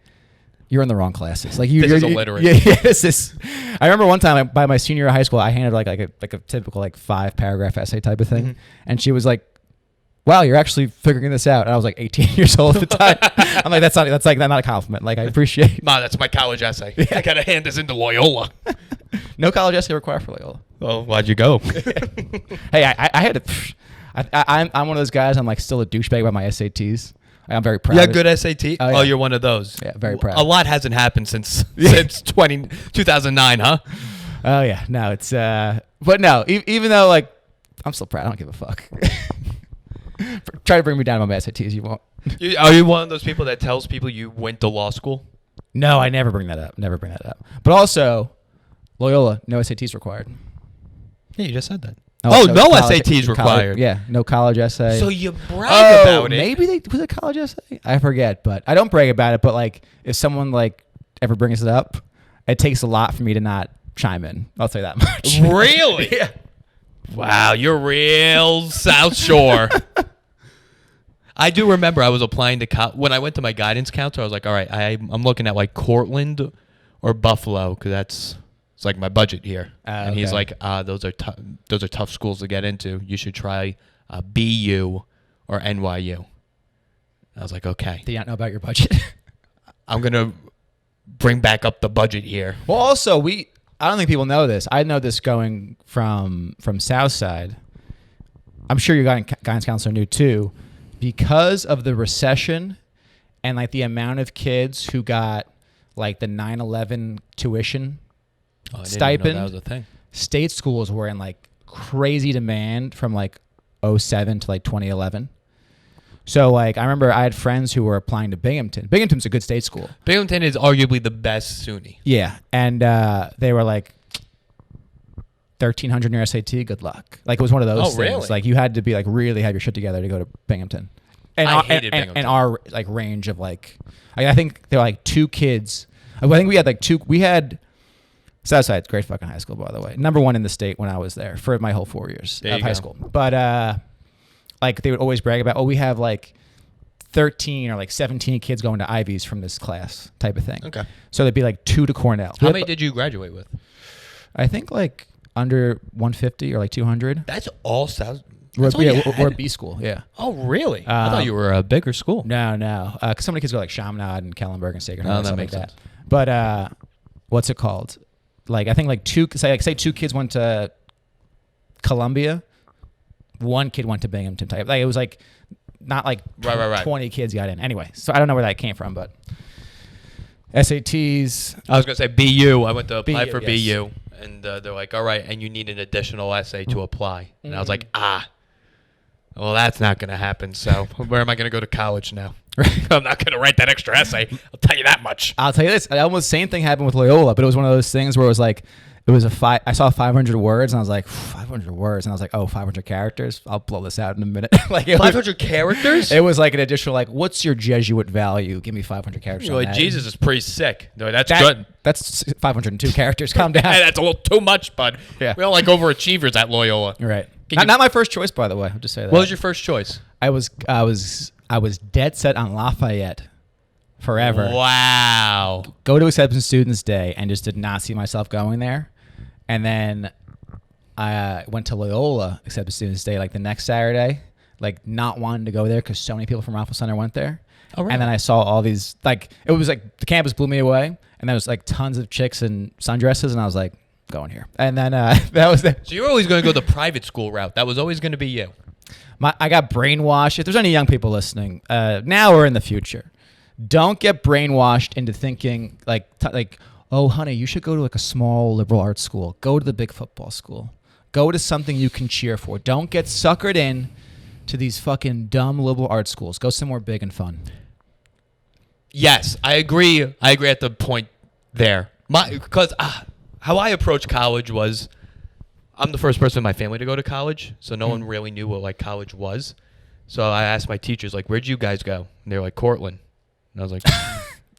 B: "You're in the wrong classes. Like
A: this is illiterate."
B: Yeah. This is. I remember one time by my senior year of high school, I handed like a typical like 5-paragraph essay type of thing, and she was like, "Wow, you're actually figuring this out." And I was like 18 years old at the time. I'm like, that's not a compliment. Like I appreciate.
A: Ma, that's my college essay. Yeah. I gotta hand this into Loyola.
B: No college essay required for Loyola.
A: Well, why'd you go?
B: Hey, I had to. I'm one of those guys. I'm like still a douchebag about my SATs. I'm very proud.
A: Yeah, good SAT.
B: Oh, yeah.
A: Oh, you're one of those.
B: Yeah, very proud.
A: A lot hasn't happened since 2009, huh?
B: Oh yeah, no, it's but no, even though like I'm still proud. I don't give a fuck. Try to bring me down on my SATs. You won't.
A: Are you one of those people that tells people you went to law school?
B: No, I never bring that up. But also, Loyola, no SATs required.
A: Yeah, you just said that.
B: Oh,
A: no SATs required.
B: Yeah, no college essay.
A: So you brag about it.
B: Maybe was it college essay? I forget, but I don't brag about it. But like, if someone like ever brings it up, it takes a lot for me to not chime in. I'll say that much.
A: Really?
B: Yeah.
A: Wow, you're real South Shore. I do remember I was applying to when I went to my guidance counselor. I was like, all right, I'm looking at like Cortland or Buffalo because it's like my budget here. And he's like, those are tough schools to get into. You should try BU or NYU. I was like, okay.
B: Do you not know about your budget?
A: I'm gonna bring back up the budget here.
B: Well, also I don't think people know this. I know this going from Southside. I'm sure your guidance counselor knew too, because of the recession and like the amount of kids who got like the 9/11 tuition stipend.
A: Even know that was a thing.
B: State schools were in like crazy demand from like 2007 to like 2011. So like I remember I had friends who were applying to Binghamton. Binghamton's a good state school.
A: Binghamton is arguably the best SUNY.
B: Yeah, and they were like 1,300 in your SAT. Good luck. Like it was one of those things.
A: Really?
B: Like you had to be like really have your shit together to go to Binghamton. And
A: I hated Binghamton.
B: And our like range of like I think there were like 2 kids. I think we had like 2. We had Southside's great fucking high school, by the way. Number 1 in the state when I was there for my whole 4 years of high school. But like they would always brag about, we have like 13 or like 17 kids going to Ivies from this class type of thing.
A: Okay.
B: So there'd be like 2 to Cornell.
A: How many did you graduate with?
B: I think like under 150 or like 200.
A: That's all South.
B: We're a B school, yeah.
A: Oh, really? I thought you were a bigger school.
B: No. Because so many kids go like Chaminade and Kellenberg and Sacred Heart.
A: Oh, that makes sense.
B: But what's it called? Like I think like 2 kids went to Columbia. 1 kid went to Binghamton type. Like it was like not like
A: right.
B: 20 kids got in. Anyway, so I don't know where that came from, but SATs.
A: I was gonna say BU. I went to apply for
B: yes.
A: BU, and they're like, "All right, and you need an additional essay to apply." And I was like, well, that's not gonna happen. So where am I gonna go to college now? I'm not gonna write that extra essay. I'll tell you that much.
B: I'll tell you this. Almost the same thing happened with Loyola, but it was one of those things where it was like. It was I saw 500 words, and I was like, 500 words. And I was like, 500 characters? I'll blow this out in a minute. Like
A: 500 characters?
B: It was like an additional, like, what's your Jesuit value? Give me 500 characters.
A: Like, Jesus is pretty sick. No, that's good.
B: That's 502 characters. Calm down.
A: Hey, that's a little too much, bud.
B: Yeah.
A: We don't like overachievers at Loyola.
B: Right. Not my first choice, by the way. I'll just say that.
A: What was your first choice?
B: I was dead set on Lafayette. Forever.
A: Wow.
B: Go to Acceptance Students Day and just did not see myself going there. And then I went to Loyola Acceptance Students Day like the next Saturday, like not wanting to go there because so many people from Rockwell Center went there.
A: Oh, really?
B: And then I saw all these, like, it was like the campus blew me away. And there was like tons of chicks in sundresses. And I was like, going here. And then that was it.
A: So you were always going to go the private school route. That was always going to be you.
B: I got brainwashed. If there's any young people listening, now or in the future, don't get brainwashed into thinking like, oh, honey, you should go to like a small liberal arts school. Go to the big football school. Go to something you can cheer for. Don't get suckered in to these fucking dumb liberal arts schools. Go somewhere big and fun.
A: Yes, I agree. I agree at the point there. Because how I approached college was, I'm the first person in my family to go to college, so no one really knew what like college was. So I asked my teachers, like, where'd you guys go? And they're like, Cortland. And I was like,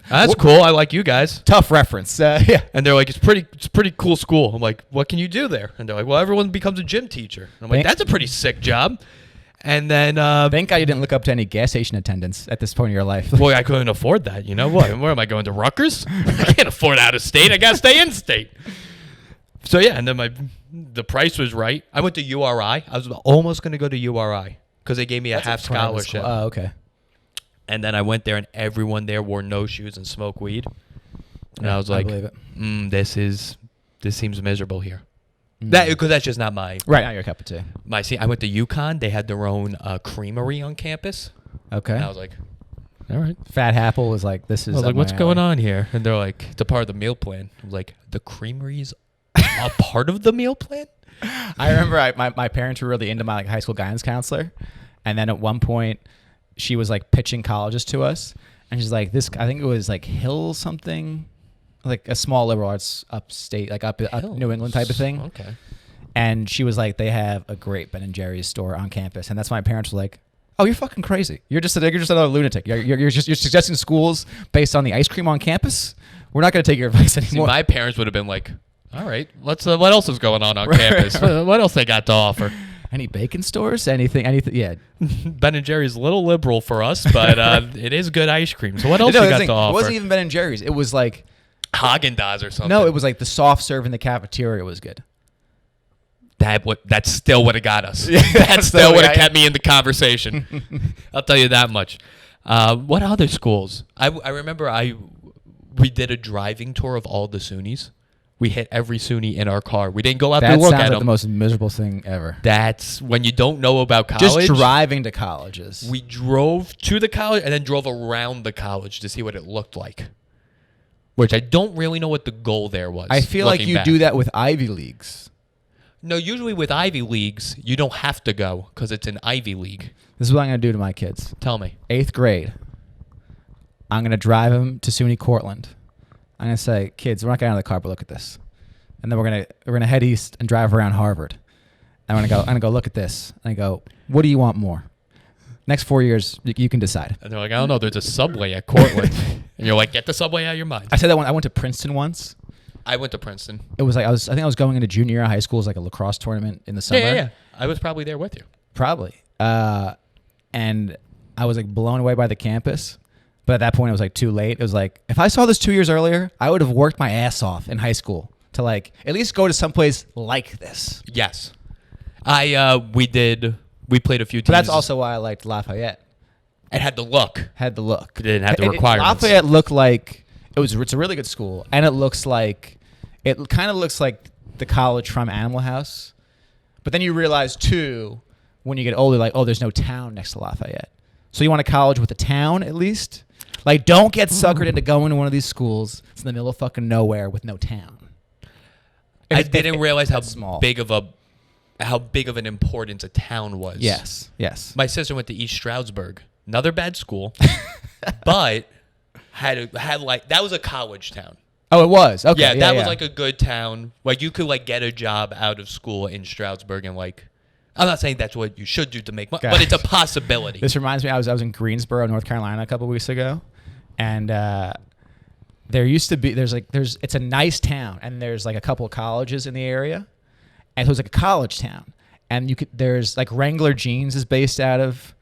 A: that's cool. I like you guys.
B: Tough reference. Yeah.
A: And they're like, it's pretty cool school. I'm like, what can you do there? And they're like, well, everyone becomes a gym teacher. And I'm like, that's a pretty sick job. And then
B: thank God you didn't look up to any gas station attendants at this point in your life.
A: Boy, I couldn't afford that. You know what? Where am I going to Rutgers? I can't afford out of state. I gotta stay in state. So yeah, and then the price was right. I went to URI. I was almost going to go to URI because they gave me a half scholarship.
B: Oh, okay.
A: And then I went there, and everyone there wore no shoes and smoked weed. And I was like, this seems miserable here. Because that's just not my
B: right. Not your cup of tea.
A: I went to UConn. They had their own creamery on campus.
B: Okay.
A: And I was like, all right.
B: Fat Apple was like, this is.
A: I was like, what's going on here? And they're like, it's a part of the meal plan. I was like, the creamery's a part of the meal plan?
B: I remember my parents were really into my like high school guidance counselor, and then at one point she was like pitching colleges to us, and she's like, I think it was like Hill something, like a small liberal arts upstate, like up New England type of thing.
A: Okay.
B: And she was like, they have a great Ben and Jerry's store on campus, and that's why my parents were like, oh, you're fucking crazy. You're just another lunatic. You're suggesting schools based on the ice cream on campus. We're not going to take your advice anymore.
A: See, my parents would have been like, all right, what else is going on campus? What else they got to offer?
B: Any bacon stores? Anything? Yeah.
A: Ben and Jerry's a little liberal for us, but it is good ice cream. So what else you got to offer?
B: It wasn't even Ben and Jerry's. It was like
A: Haagen-Dazs or something.
B: No, it was like the soft serve in the cafeteria was good.
A: That still would have got us. That still would have kept me in the conversation. I'll tell you that much. What other schools? I remember we did a driving tour of all the SUNYs. We hit every SUNY in our car. We didn't go out there and look at them. That sounds like
B: the most miserable thing ever.
A: That's when you don't know about college.
B: Just driving to colleges.
A: We drove to the college and then drove around the college to see what it looked like. Which I don't really know what the goal there was.
B: I feel like you do that with Ivy Leagues.
A: No, usually with Ivy Leagues, you don't have to go because it's an Ivy League.
B: This is what I'm going to do to my kids.
A: Tell me.
B: 8th grade. I'm going to drive them to SUNY Cortland. I'm going to say, kids, we're not getting out of the car, but look at this. And then we're gonna head east and drive around Harvard. And I'm gonna go look at this. And I go, what do you want more? Next 4 years, you can decide.
A: And they're like, I don't know, there's a Subway at Cortland. And you're like, get the Subway out of your mind.
B: I said that when I went to Princeton once.
A: I went to Princeton.
B: It was like I think I was going into junior year of high school. It was like a lacrosse tournament in the summer.
A: Yeah. I was probably there with you.
B: Probably. And I was like blown away by the campus. But at that point, it was like too late. It was like, if I saw this 2 years earlier, I would have worked my ass off in high school to like at least go to someplace like this.
A: Yes. We played a few teams.
B: But that's also why I liked Lafayette.
A: It had the look.
B: It
A: didn't have the requirements.
B: Lafayette looked like it's a really good school, and it kind of looks like the college from Animal House. But then you realize too, when you get older, like, oh, there's no town next to Lafayette. So you want a college with a town at least? Like, don't get suckered into going to one of these schools. It's in the middle of fucking nowhere with no town.
A: I didn't realize how big of an importance a town was.
B: Yes.
A: My sister went to East Stroudsburg, another bad school, but had like that was a college town.
B: Oh, it was. Okay.
A: Yeah, that was like a good town. Like you could like get a job out of school in Stroudsburg and like. I'm not saying that's what you should do to make money, but it's a possibility.
B: This reminds me, I was in Greensboro, North Carolina, a couple of weeks ago, and there used to be it's a nice town, and there's like a couple of colleges in the area, and so it's like a college town, and there's like Wrangler Jeans is based out of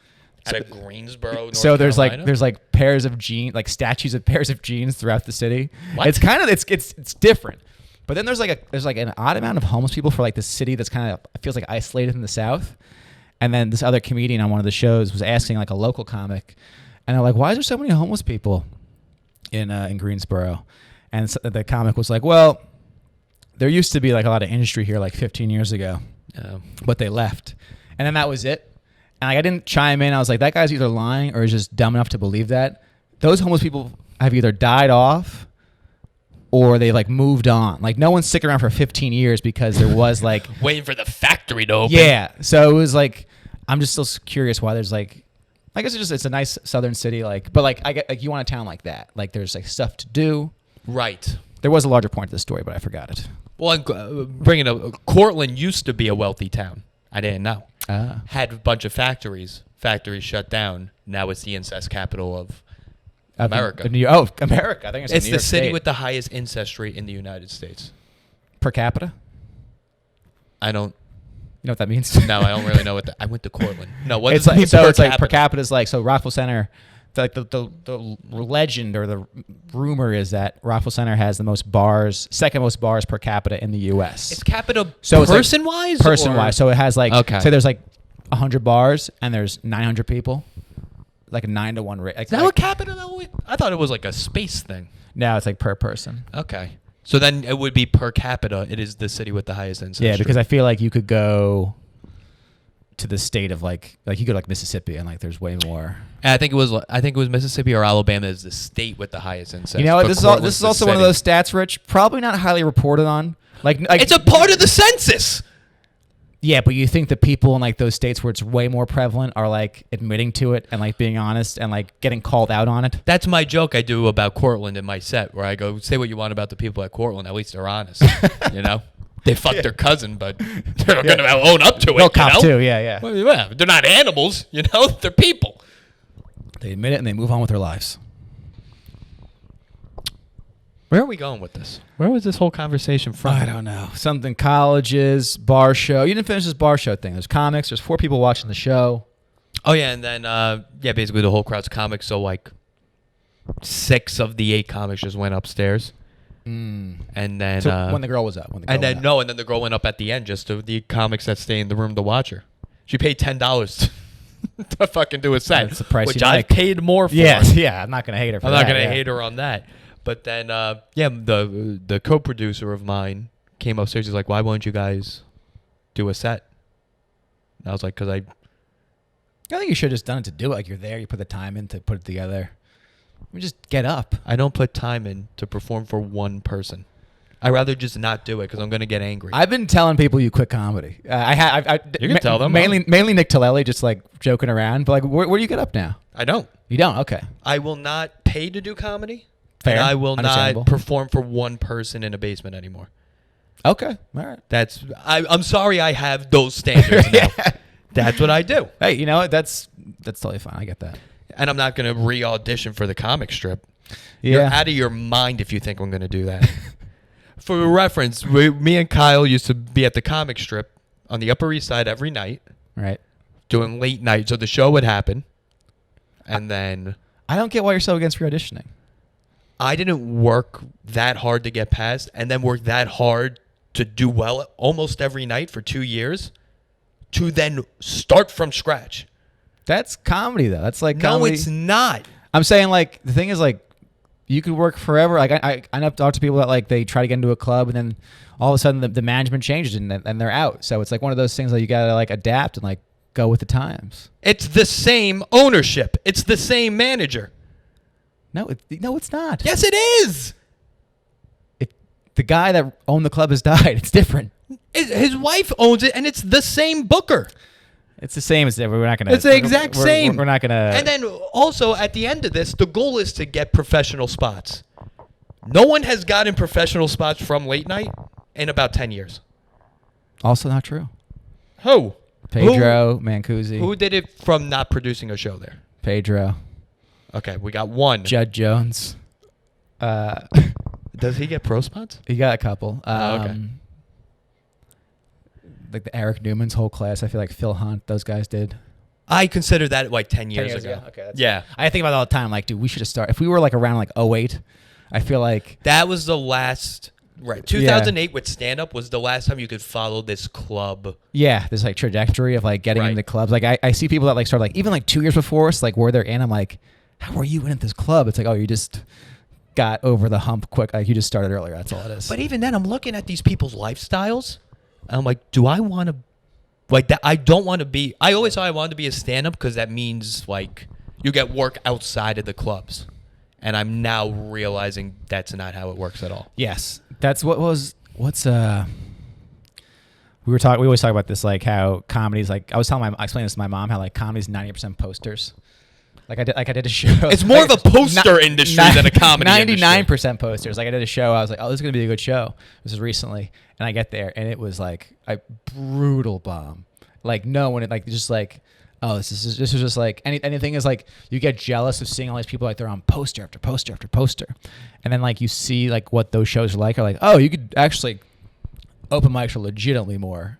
A: Greensboro, North
B: so there's
A: Carolina?
B: there's like pairs of jeans, like statues of pairs of jeans throughout the city.
A: What?
B: It's kind of it's different. But then there's an odd amount of homeless people for like the city that's kind of feels like isolated in the South. And then this other comedian on one of the shows was asking like a local comic, and they're like, "Why is there so many homeless people in Greensboro?" And so the comic was like, "Well, there used to be like a lot of industry here like 15 years ago, but they left, and then that was it." And like, I didn't chime in. I was like, "That guy's either lying or is just dumb enough to believe that." Those homeless people have either died off or they like moved on. Like no one's sticking around for 15 years because there was like
A: waiting for the factory to open.
B: Yeah. So it was like, I'm just still curious why there's like, I guess it's a nice southern city. Like, but like I get like you want a town like that. Like there's like stuff to do.
A: Right.
B: There was a larger point to the story, but I forgot it.
A: Well, bringing up Cortland used to be a wealthy town. I didn't know. Had a bunch of factories. Factories shut down. Now it's the incest capital of America.
B: America. I think
A: it's the city with the highest incest rate in the United States.
B: Per capita?
A: I don't.
B: You know what that means?
A: No, I don't really know what I went to Cortland. No, what
B: it's like, so it's like per capita is like, so Rockville Center, like the legend or the rumor is that Rockville Center has the most bars, second most bars per capita in the U.S.
A: It's capita
B: so
A: person-wise?
B: Person-wise. So it has like, say there's like 100 bars and there's 900 people. Like a 9-to-1 rate.
A: Is that what capita though? I thought it was like a space thing.
B: No, it's like per person.
A: Okay. So then it would be per capita. It is the city with the highest incest rate.
B: Yeah, because I feel like you could go to the state of like you go to like Mississippi and like there's way more.
A: And I think it was Mississippi or Alabama is the state with the highest incest.
B: You know what? This is also one of those stats, Rich. Probably not highly reported on. Like
A: it's a part of the census.
B: Yeah, but you think the people in like those states where it's way more prevalent are like admitting to it and like being honest and like getting called out on it?
A: That's my joke I do about Cortland in my set where I go, say what you want about the people at Cortland. At least they're honest. You know? They fucked their cousin, but they're going to own up to it.
B: They'll cop too, yeah.
A: Well, yeah. They're not animals, you know? They're people.
B: They admit it and they move on with their lives.
A: Where are we going with this? Where was this whole conversation from?
B: I don't know. Something colleges, bar show. You didn't finish this bar show thing. There's comics. There's 4 people watching the show.
A: Oh, yeah. And then, basically the whole crowd's comics. So, like, 6 of the 8 comics just went upstairs. And then...
B: So when the girl was up.
A: And then the girl went up at the end just to the comics that stay in the room to watch her. She paid $10 to fucking do a set.
B: That's the price
A: which
B: you
A: I
B: make.
A: paid more for.
B: Yeah, I'm not going to hate her for
A: I'm
B: that.
A: not going to hate her on that. But then, the co-producer of mine came upstairs. He's like, why won't you guys do a set? And I was like, because
B: I think you should have just done it to do it. Like, you're there, you put the time in to put it together. You just get up.
A: I don't put time in to perform for one person. I'd rather just not do it because I'm going to get angry.
B: I've been telling people you quit comedy.
A: You can tell them.
B: Mainly Nick Tellelli, just like joking around. But like, where do you get up now?
A: I don't.
B: You don't? Okay.
A: I will not pay to do comedy.
B: Fair.
A: And I will not
B: Understandable.
A: perform for one person in a basement anymore.
B: Okay. All right.
A: I'm sorry I have those standards now. That's what I do.
B: Hey, you know what? That's totally fine. I get that.
A: And I'm not going to re-audition for the comic strip.
B: Yeah.
A: You're out of your mind if you think I'm going to do that. For reference, me and Kyle used to be at the comic strip on the Upper East Side every night.
B: Right.
A: Doing late night. So the show would happen. And then...
B: I don't get why you're so against re-auditioning.
A: I didn't work that hard to get past and then work that hard to do well almost every night for 2 years to then start from scratch.
B: That's comedy, though. That's like
A: No,
B: comedy.
A: it's not.
B: I'm saying, like, the thing is, like, you could work forever. Like, I know I've talked to people that, like, they try to get into a club and then all of a sudden the management changes and they're out. So it's like one of those things that you got to, like, adapt and, like, go with the times.
A: It's the same ownership. It's the same manager.
B: No, it's not.
A: Yes, it is.
B: The guy that owned the club has died. It's different.
A: His wife owns it, and it's the same booker.
B: It's the same as we're not gonna.
A: It's the exact same.
B: We're not gonna.
A: And then also at the end of this, the goal is to get professional spots. No one has gotten professional spots from late night in about 10 years.
B: Also not true.
A: Who?
B: Pedro Mancusi.
A: Who did it from not producing a show there?
B: Pedro.
A: Okay, we got one.
B: Judd Jones.
A: Does he get pro spots?
B: He got a couple.
A: Okay.
B: Like the Eric Newman's whole class. I feel like Phil Hunt, those guys did.
A: I consider that like 10 years ago.
B: Okay.
A: Yeah.
B: I think about it all the time. Like, dude, we should have started. If we were like around like 08, I feel like.
A: That was the last. Right. 2008 with stand up was the last time you could follow this club.
B: Yeah. This like trajectory of like getting into clubs. Like I see people that like start like even like 2 years before us, like where they're in. I'm like, how are you in at this club? It's like, oh, you just got over the hump quick. Like you just started earlier. That's all it is.
A: But even then, I'm looking at these people's lifestyles. And I'm like, do I want to, like that? I don't want to be, I always thought I wanted to be a stand-up because that means like you get work outside of the clubs. And I'm now realizing that's not how it works at all.
B: Yes. That's we always talk about this, like how comedy's like, I explained this to my mom, how like comedy's 90% posters. Like I did a show.
A: It's more of a poster industry than a comedy
B: 99% posters. Like I did a show. I was like, oh, this is going to be a good show. This is recently. And I get there and it was like a brutal bomb. Like no one, like just like, oh, this is just like, anything is like, you get jealous of seeing all these people like they're on poster after poster after poster. And then like you see like what those shows are like, oh, you could actually open mics are legitimately more.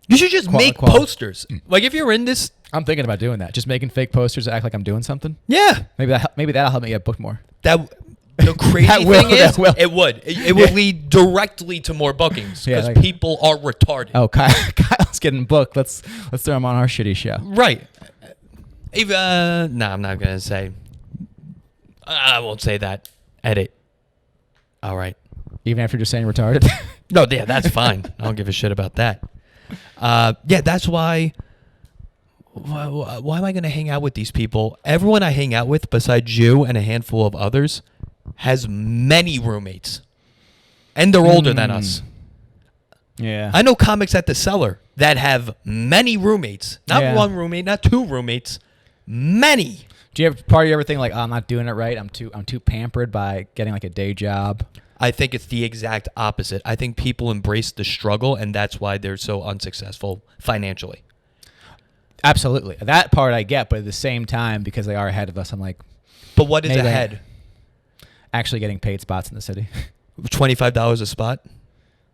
A: You should just make posters. Like if you're in this.
B: I'm thinking about doing that. Just making fake posters that act like I'm doing something.
A: Yeah.
B: Maybe that'll help me get booked more.
A: The crazy thing is, it would lead directly to more bookings because people are retarded.
B: Oh, Kyle's getting booked. Let's throw him on our shitty show.
A: Right. I'm not gonna say. I won't say that. Edit. All right.
B: Even after just saying retarded.
A: No, yeah, that's fine. I don't give a shit about that. Yeah, that's why. Why am I going to hang out with these people? Everyone I hang out with, besides you and a handful of others, has many roommates. And they're older than us.
B: Yeah.
A: I know comics at the Cellar that have many roommates. Not one roommate, not two roommates. Many.
B: Do you ever think like, oh, I'm not doing it right? I'm too pampered by getting like a day job?
A: I think it's the exact opposite. I think people embrace the struggle, and that's why they're so unsuccessful financially.
B: Absolutely. That part I get, but at the same time, because they are ahead of us, I'm like...
A: But what is ahead?
B: actually getting paid spots in the city.
A: $25 a spot.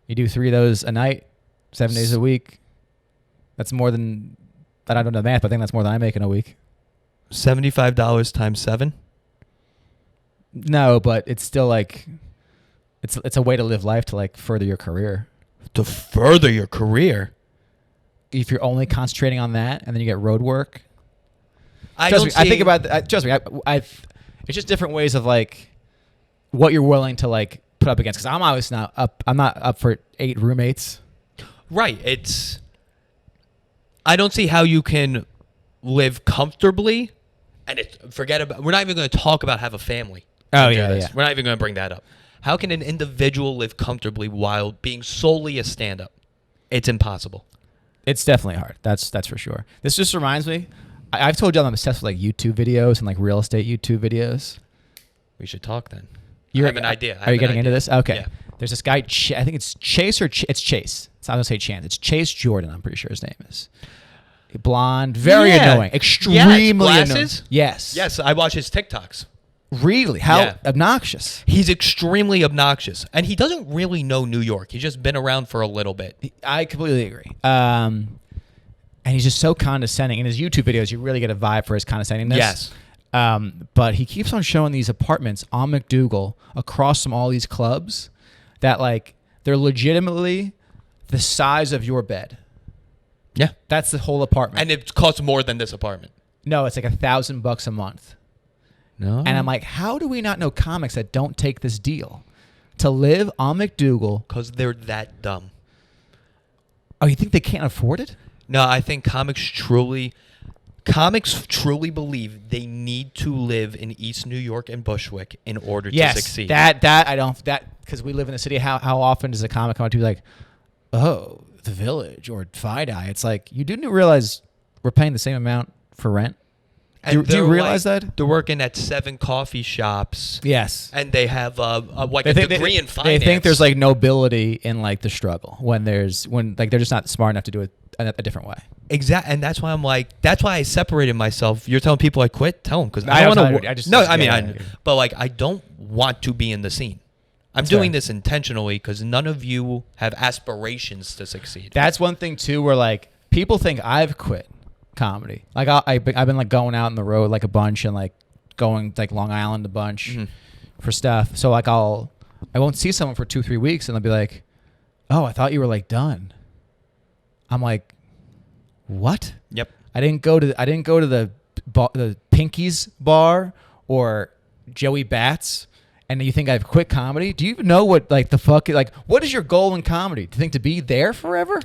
B: You do 3 of those a night, 7 days a week. That's more than, I don't know the math, but I think that's more than I make in a week.
A: $75 times 7.
B: No, but it's still like, it's a way to live life to like further your career.
A: To further your career.
B: If you're only concentrating on that and then you get road work.
A: I
B: think about, trust me, it's just different ways of like what you're willing to like put up against. Because I'm not up for 8 roommates.
A: Right. I don't see how you can live comfortably, and we're not even going to talk about have a family.
B: Oh, yeah.
A: We're not even going to bring that up. How can an individual live comfortably while being solely a stand-up? It's impossible.
B: It's definitely hard. That's for sure. This just reminds me, I've told you I'm obsessed with like YouTube videos and like real estate YouTube videos.
A: We should talk then.
B: I
A: have an idea.
B: Are you getting into this? Okay.
A: Yeah.
B: There's this guy, I think it's Chase it's Chase. It's not going to say Chance. It's Chase Jordan, I'm pretty sure his name is. Blonde, very annoying. Extremely
A: glasses?
B: annoying. Yes.
A: Yes, I watch his TikToks.
B: Really? How obnoxious?
A: He's extremely obnoxious, and he doesn't really know New York. He's just been around for a little bit.
B: I completely agree. And he's just so condescending. In his YouTube videos, you really get a vibe for his condescendingness.
A: Yes.
B: But he keeps on showing these apartments on McDougal across from all these clubs that like they're legitimately the size of your bed.
A: Yeah.
B: That's the whole apartment.
A: And it costs more than this apartment.
B: No, it's like $1,000 a month.
A: No.
B: And I'm like, how do we not know comics that don't take this deal to live on McDougal?
A: Because they're that dumb.
B: Oh, you think they can't afford it?
A: No, I think comics truly believe they need to live in East New York and Bushwick in order to succeed.
B: Because we live in the city. How often does a comic come up to be like, oh, the Village or Fi-Di? It's like, you do realize we're paying the same amount for rent.
A: And
B: do you realize that?
A: They're working at 7 coffee shops.
B: Yes.
A: And they have like a degree in finance.
B: They think there's like nobility in like the struggle when they're just not smart enough to do it a different way.
A: Exactly. And that's why that's why I separated myself. You're telling people I quit? Tell them, because I don't want to. But like, I don't want to be in the scene. I'm doing this intentionally because none of you have aspirations to succeed.
B: That's one thing too, where like people think I've quit comedy. Like I've been like going out on the road like a bunch and like going like Long Island a bunch for stuff. So like I won't see someone for 2-3 weeks and they'll be like, "Oh, I thought you were like done." I'm like, "What?"
A: Yep.
B: I didn't go to the Pinky's bar or Joey Bats. And you think I've quit comedy? Do you even know what like the fuck like what is your goal in comedy? Do you think to be there forever?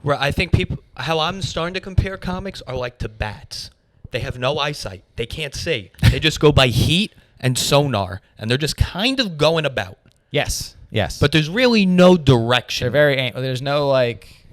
A: Right. I think how I'm starting to compare comics are like to bats. They have no eyesight. They can't see. They just go by heat and sonar, and they're just kind of going about.
B: Yes.
A: But there's really no direction.
B: There's no like.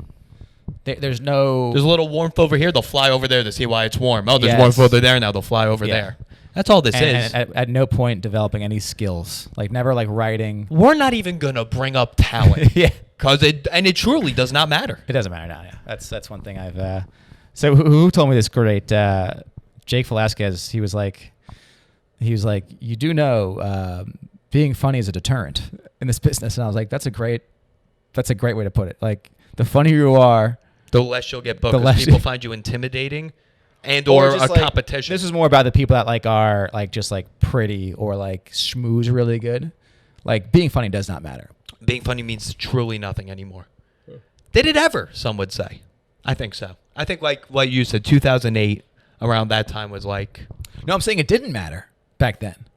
B: There's a
A: little warmth over here. They'll fly over there to see why it's warm. Oh, there's warmth over there now. They'll fly over there. That's all this is.
B: And at no point developing any skills. Like never like writing.
A: We're not even gonna bring up talent.
B: Yeah.
A: Because it truly does not matter.
B: It doesn't matter now. Yeah. That's one thing I've. So who told me this great? Jake Velasquez. He was like, you do know, being funny is a deterrent in this business. And I was like, that's a great way to put it. Like the funnier you are,
A: the less you'll get booked. Because people find you intimidating. And or a competition.
B: This is more about the people that like are like just like pretty or like schmooze really good. Like being funny does not matter.
A: Being funny means truly nothing anymore. Did it ever? Some would say. I think so. I think like what you said, 2008, around that time was like.
B: No, I'm saying it didn't matter back then.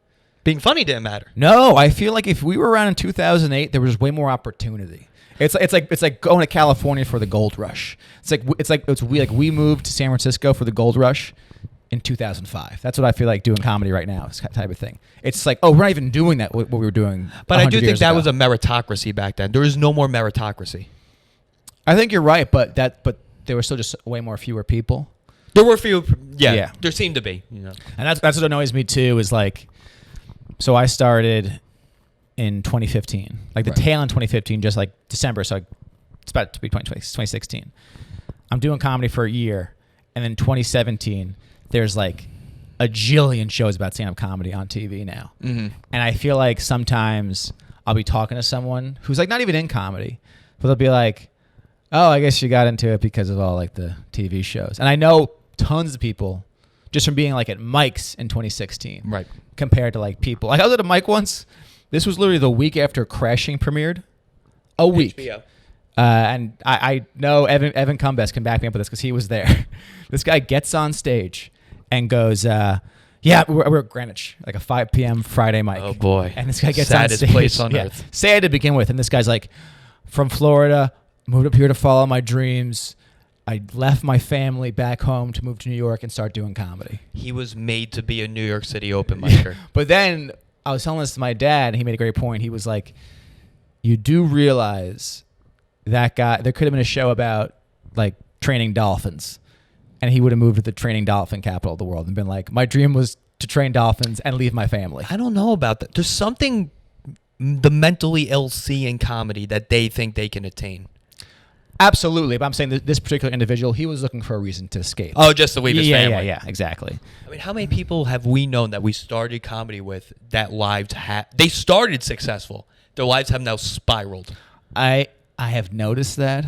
A: Being funny didn't matter.
B: No, I feel like if we were around in 2008, there was way more opportunity. It's like going to California for the gold rush. We moved to San Francisco for the gold rush in 2005. That's what I feel like doing comedy right now. This type of thing. It's like, oh, we're not even doing that. What we were doing.
A: But I do think that was a meritocracy back then. There is no more meritocracy.
B: I think you're right, but there were still just fewer people.
A: There were few. Yeah. There seemed to be.
B: And that's what annoys me too. Is like, so I started in 2015, like the tail end 2015, just like December. So it's about to be 2016. I'm doing comedy for a year. And then 2017, there's like a jillion shows about stand-up comedy on TV now.
A: Mm-hmm.
B: And I feel like sometimes I'll be talking to someone who's like not even in comedy, but they'll be like, oh, I guess you got into it because of all like the TV shows. And I know tons of people just from being like at Mike's in 2016.
A: Right.
B: Compared to like people. Like I was at a Mike once. This was literally the week after Crashing premiered. A week.
A: HBO.
B: And I know Evan Cumbest can back me up with this because he was there. This guy gets on stage and goes, yeah, we're at Greenwich, like a 5 p.m. Friday mic.
A: Oh, boy.
B: And this guy gets
A: Saddest
B: on stage.
A: place on earth.
B: Sad to begin with. And this guy's like, from Florida, moved up here to follow my dreams. I left my family back home to move to New York and start doing comedy.
A: He was made to be a New York City open micer.
B: But then I was telling this to my dad, and he made a great point. He was like, you do realize that guy, there could have been a show about like training dolphins, and he would have moved to the training dolphin capital of the world and been like, my dream was to train dolphins and leave my family.
A: I don't know about that. There's something the mentally ill see in comedy that they think they can attain.
B: Absolutely. But I'm saying that this particular individual, he was looking for a reason to escape.
A: Oh, just to leave his family.
B: Yeah, exactly.
A: I mean, how many people have we known that we started comedy with that lives they started successful? Their lives have now spiraled.
B: I have noticed that.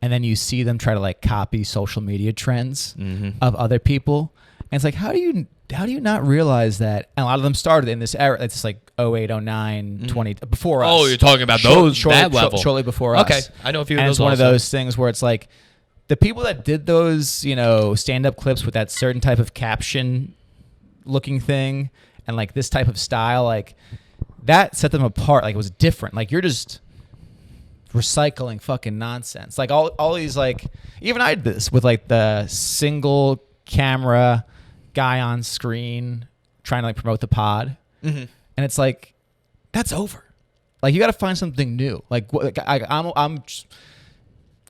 B: And then you see them try to like copy social media trends of other people. And it's like, how do you not realize that? And a lot of them started in this era. It's like 08, 09, 20, before us.
A: Oh, you're talking about that level.
B: Shortly before us.
A: Okay, I know a few of
B: and
A: those
B: it's one
A: also.
B: of those things where it's like, the people that did those, you know, stand-up clips with that certain type of caption looking thing and like this type of style, like that set them apart. Like it was different. Like you're just recycling fucking nonsense. Like all these, like, even I did this with like the single camera guy on screen trying to like promote the pod.
A: Mm-hmm.
B: And it's like, that's over. Like you got to find something new. Like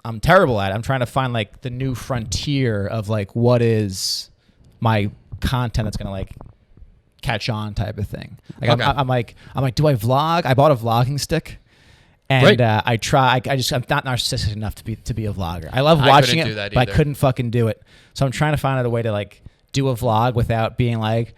B: I'm terrible at it. I'm trying to find like the new frontier of like what is my content that's gonna like catch on type of thing. Like
A: Okay.
B: I'm like, do I vlog? I bought a vlogging stick, and
A: Right.
B: I try. I'm not narcissistic enough to be a vlogger. I love watching
A: couldn't
B: it,
A: do that
B: but I
A: either.
B: couldn't fucking do it. So I'm trying to find out a way to like do a vlog without being like,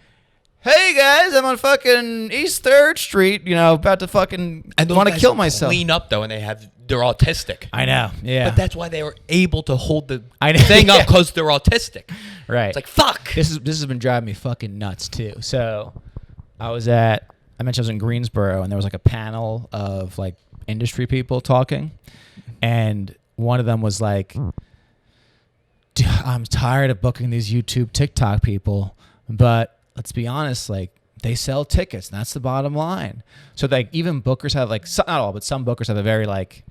B: hey guys, I'm on fucking East 3rd Street, you know, about to fucking want to kill myself.
A: Clean up though, and they're autistic.
B: I know, yeah.
A: But that's why they were able to hold the
B: I know,
A: thing
B: yeah.
A: up, because they're autistic.
B: Right.
A: It's like, fuck.
B: This has been driving me fucking nuts too. So I mentioned I was in Greensboro, and there was like a panel of like industry people talking, and one of them was like, "Dude, I'm tired of booking these YouTube TikTok people, but let's be honest, like they sell tickets, and that's the bottom line." So like even bookers have like, not all, but some bookers have a very like,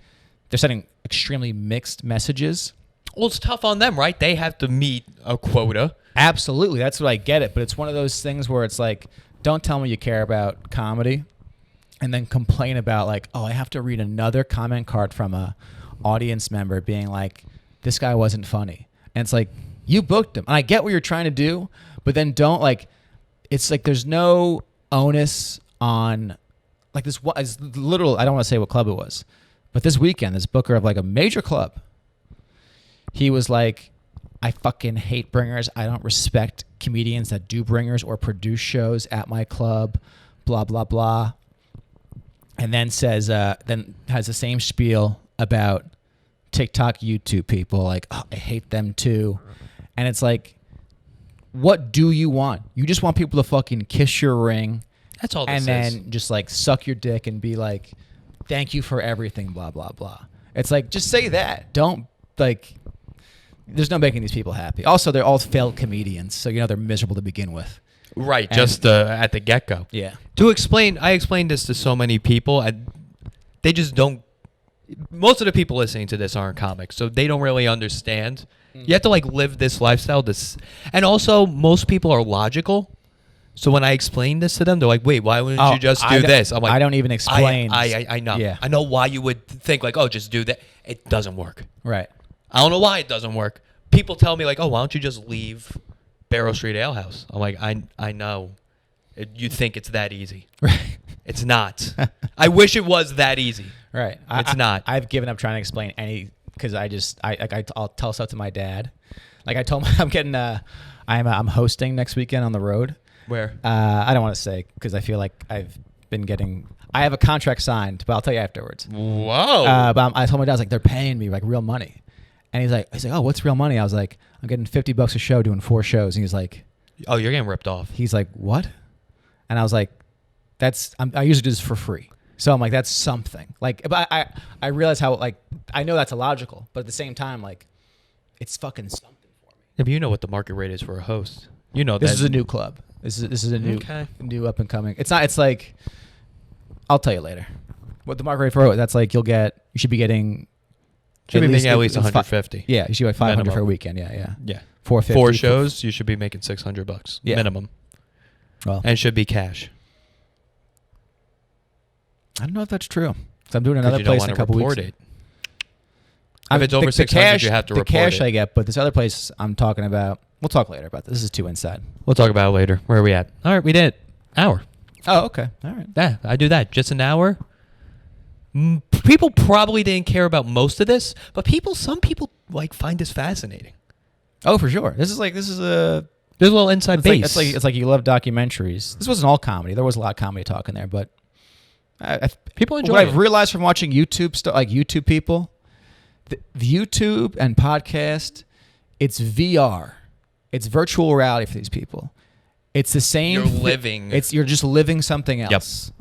B: they're sending extremely mixed messages.
A: Well, it's tough on them, right? They have to meet a quota.
B: Absolutely. That's what I get it. But it's one of those things where it's like, don't tell me you care about comedy and then complain about like, oh, I have to read another comment card from a audience member being like, this guy wasn't funny. And it's like, you booked him. And I get what you're trying to do, but then don't like, it's like there's no onus on like this. It's literal. I don't want to say what club it was, but this weekend, this booker of like a major club, he was like, I fucking hate bringers. I don't respect comedians that do bringers or produce shows at my club, blah, blah, blah. And then says, then has the same spiel about TikTok, YouTube people. Like, oh, I hate them too. And it's like, what do you want? You just want people to fucking kiss your ring.
A: That's all this
B: And
A: is.
B: then just like suck your dick and be like, thank you for everything, blah, blah, blah. It's like, just say that. Don't like, there's no making these people happy. Also, they're all failed comedians, so you know they're miserable to begin with.
A: Right,
B: And-
A: just at the get-go.
B: Yeah.
A: I explained this to so many people, and they just don't. Most of the people listening to this aren't comics, so they don't really understand. You have to like live this lifestyle. And also most people are logical. So when I explain this to them, they're like, "Wait, why wouldn't you just do this?" I'm like,
B: I don't even explain.
A: I know.
B: Yeah.
A: I know why you would think like, "Oh, just do that." It doesn't work.
B: Right.
A: I don't know why it doesn't work. People tell me like, "Oh, why don't you just leave Barrow Street Ale House?" I'm like, I know. You think it's that easy.
B: Right.
A: It's not. I wish it was that easy.
B: Right.
A: It's not.
B: I've given up trying to explain any because I'll tell stuff to my dad. Like I told him I'm getting I'm hosting next weekend on the road.
A: Where?
B: I don't want to say because I feel like I have a contract signed, but I'll tell you afterwards.
A: Whoa.
B: But I told my dad, I was like, they're paying me like real money. And he's like, oh, what's real money? I was like, I'm getting $50 a show doing 4 shows. And he's like,
A: oh, you're getting ripped off.
B: He's like, what? And I was like, I usually do this for free. So I'm like, that's something. Like, but I realize how, like, I know that's illogical, but at the same time, like, it's fucking something for me.
A: Yeah, but you know what the market rate is for a host. You know
B: this
A: that.
B: is a new club. This is a new up and coming. It's like, I'll tell you later. What the market rate for that's like, you should be getting.
A: Should be making at least 150.
B: Yeah, you should be like 500
A: minimum.
B: for a weekend. Yeah. 450.
A: 4 shows, you should be making $600 minimum.
B: Well,
A: and it should be cash.
B: I don't know if that's true. So I'm doing another place in a couple weeks.
A: If it's over 600, you have to report it.
B: The cash I get, but this other place I'm talking about, we'll talk later about this. This is too inside.
A: We'll talk about it later. Where are we at? All right, we did it. Hour.
B: Oh, okay. All right.
A: Yeah, I do that. Just an hour. People probably didn't care about most of this, but some people like find this fascinating.
B: Oh, for sure. This is a
A: there's a little inside base.
B: It's like you love documentaries. This wasn't all comedy. There was a lot of comedy talk in there, but
A: people enjoy
B: what
A: it.
B: I've realized from watching YouTube stuff, like YouTube people, the YouTube and podcast, it's VR. It's virtual reality for these people. It's the same.
A: You're living.
B: You're just living something else.
A: Yep.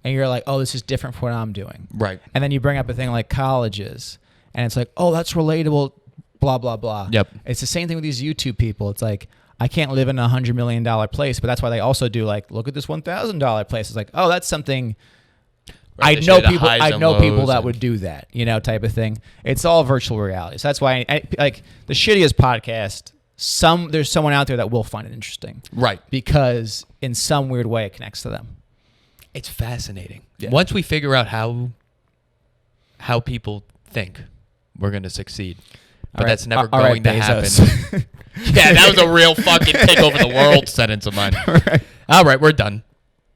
B: And you're like, oh, this is different from what I'm doing.
A: Right.
B: And then you bring up a thing like colleges, and it's like, oh, that's relatable, blah, blah, blah.
A: Yep.
B: It's the same thing with these YouTube people. It's like, I can't live in a $100 million place, but that's why they also do like, look at this $1,000 place. It's like, oh, that's something.
A: Right,
B: I know people that would do that, type of thing. It's all virtual reality. So that's why I like the shittiest podcast. There's someone out there that will find it interesting.
A: Right.
B: Because in some weird way it connects to them.
A: It's fascinating.
B: Yeah.
A: Once we figure out how people think, we're going to succeed. But that's never going to happen. Yeah, that was a real fucking take over the world sentence of mine. All right, we're done.